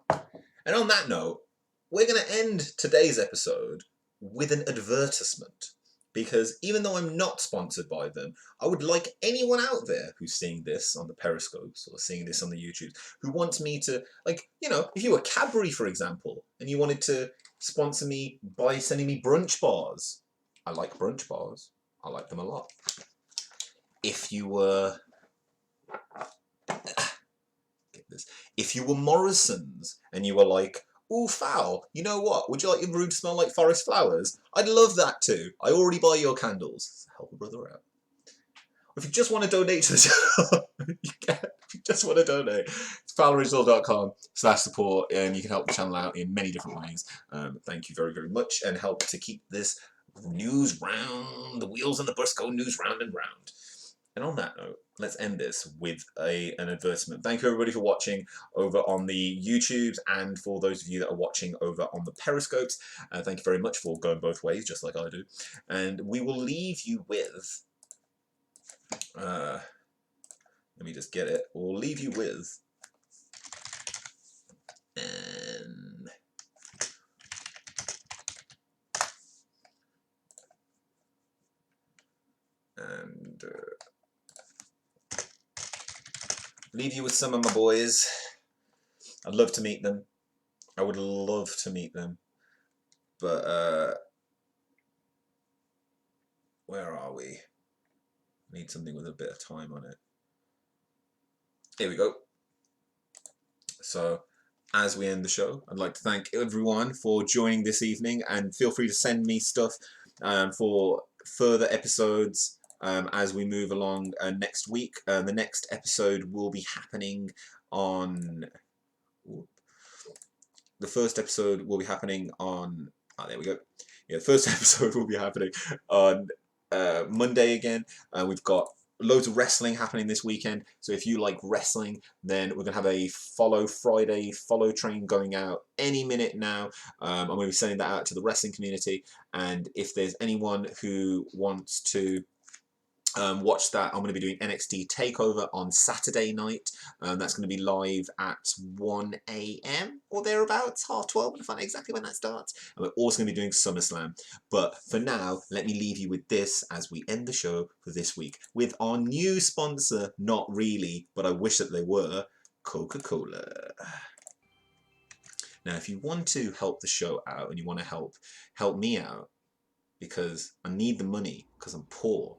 And on that note, we're going to end today's episode with an advertisement. Because even though I'm not sponsored by them, I would like anyone out there who's seeing this on the Periscopes or seeing this on the YouTube, who wants me to, like, you know, if you were Cadbury, for example, and you wanted to sponsor me by sending me brunch bars. I like brunch bars. I like them a lot. If you were... get this. If you were Morrison's and you were like, ooh, Fowl, you know what? Would you like your room to smell like forest flowers? I'd love that too. I already buy your candles. Help a brother out. If you just want to donate to the channel, you can. If you just want to donate, it's fowloriginal.com/support, and you can help the channel out in many different ways. Thank you very, very much, and help to keep this news round, the wheels on the bus go news round and round. And on that note, let's end this with an advertisement. Thank you everybody for watching over on the YouTubes, and for those of you that are watching over on the Periscopes. Thank you very much for going both ways, just like I do. And we will leave you with... let me just get it. We'll leave you with... leave you with some of my boys. I'd love to meet them. I would love to meet them. But, where are we? Need something with a bit of time on it. Here we go. So, as we end the show, I'd like to thank everyone for joining this evening, and feel free to send me stuff for further episodes as we move along next week. The next episode will be happening on... the first episode will be happening on... oh, there we go. Yeah, the first episode will be happening on Monday again. We've got loads of wrestling happening this weekend, so if you like wrestling, then we're going to have a Follow Friday follow train going out any minute now. I'm going to be sending that out to the wrestling community, and if there's anyone who wants to watch that, I'm going to be doing NXT TakeOver on Saturday night. That's going to be live at 1 AM or thereabouts, 12:30. I find out exactly when that starts. And we're also going to be doing SummerSlam. But for now, let me leave you with this as we end the show for this week with our new sponsor. Not really, but I wish that they were. Coca-Cola. Now, if you want to help the show out and you want to help me out, because I need the money because I'm poor.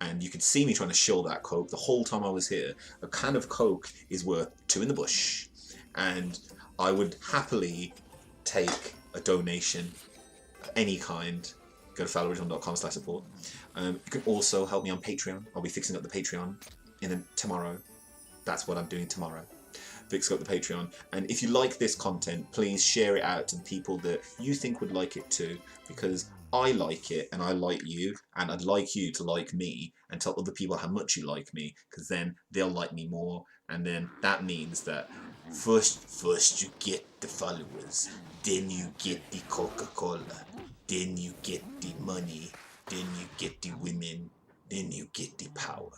And you could see me trying to shill that Coke the whole time I was here. A can of Coke is worth 2 in the bush. And I would happily take a donation of any kind. Go to fowloriginal.com/support. You can also help me on Patreon. I'll be fixing up the Patreon tomorrow. That's what I'm doing tomorrow. Fix up the Patreon. And if you like this content, please share it out to the people that you think would like it too. Because I like it, and I like you, and I'd like you to like me, and tell other people how much you like me, because then they'll like me more, and then that means that first you get the followers, then you get the Coca-Cola, then you get the money, then you get the women, then you get the power.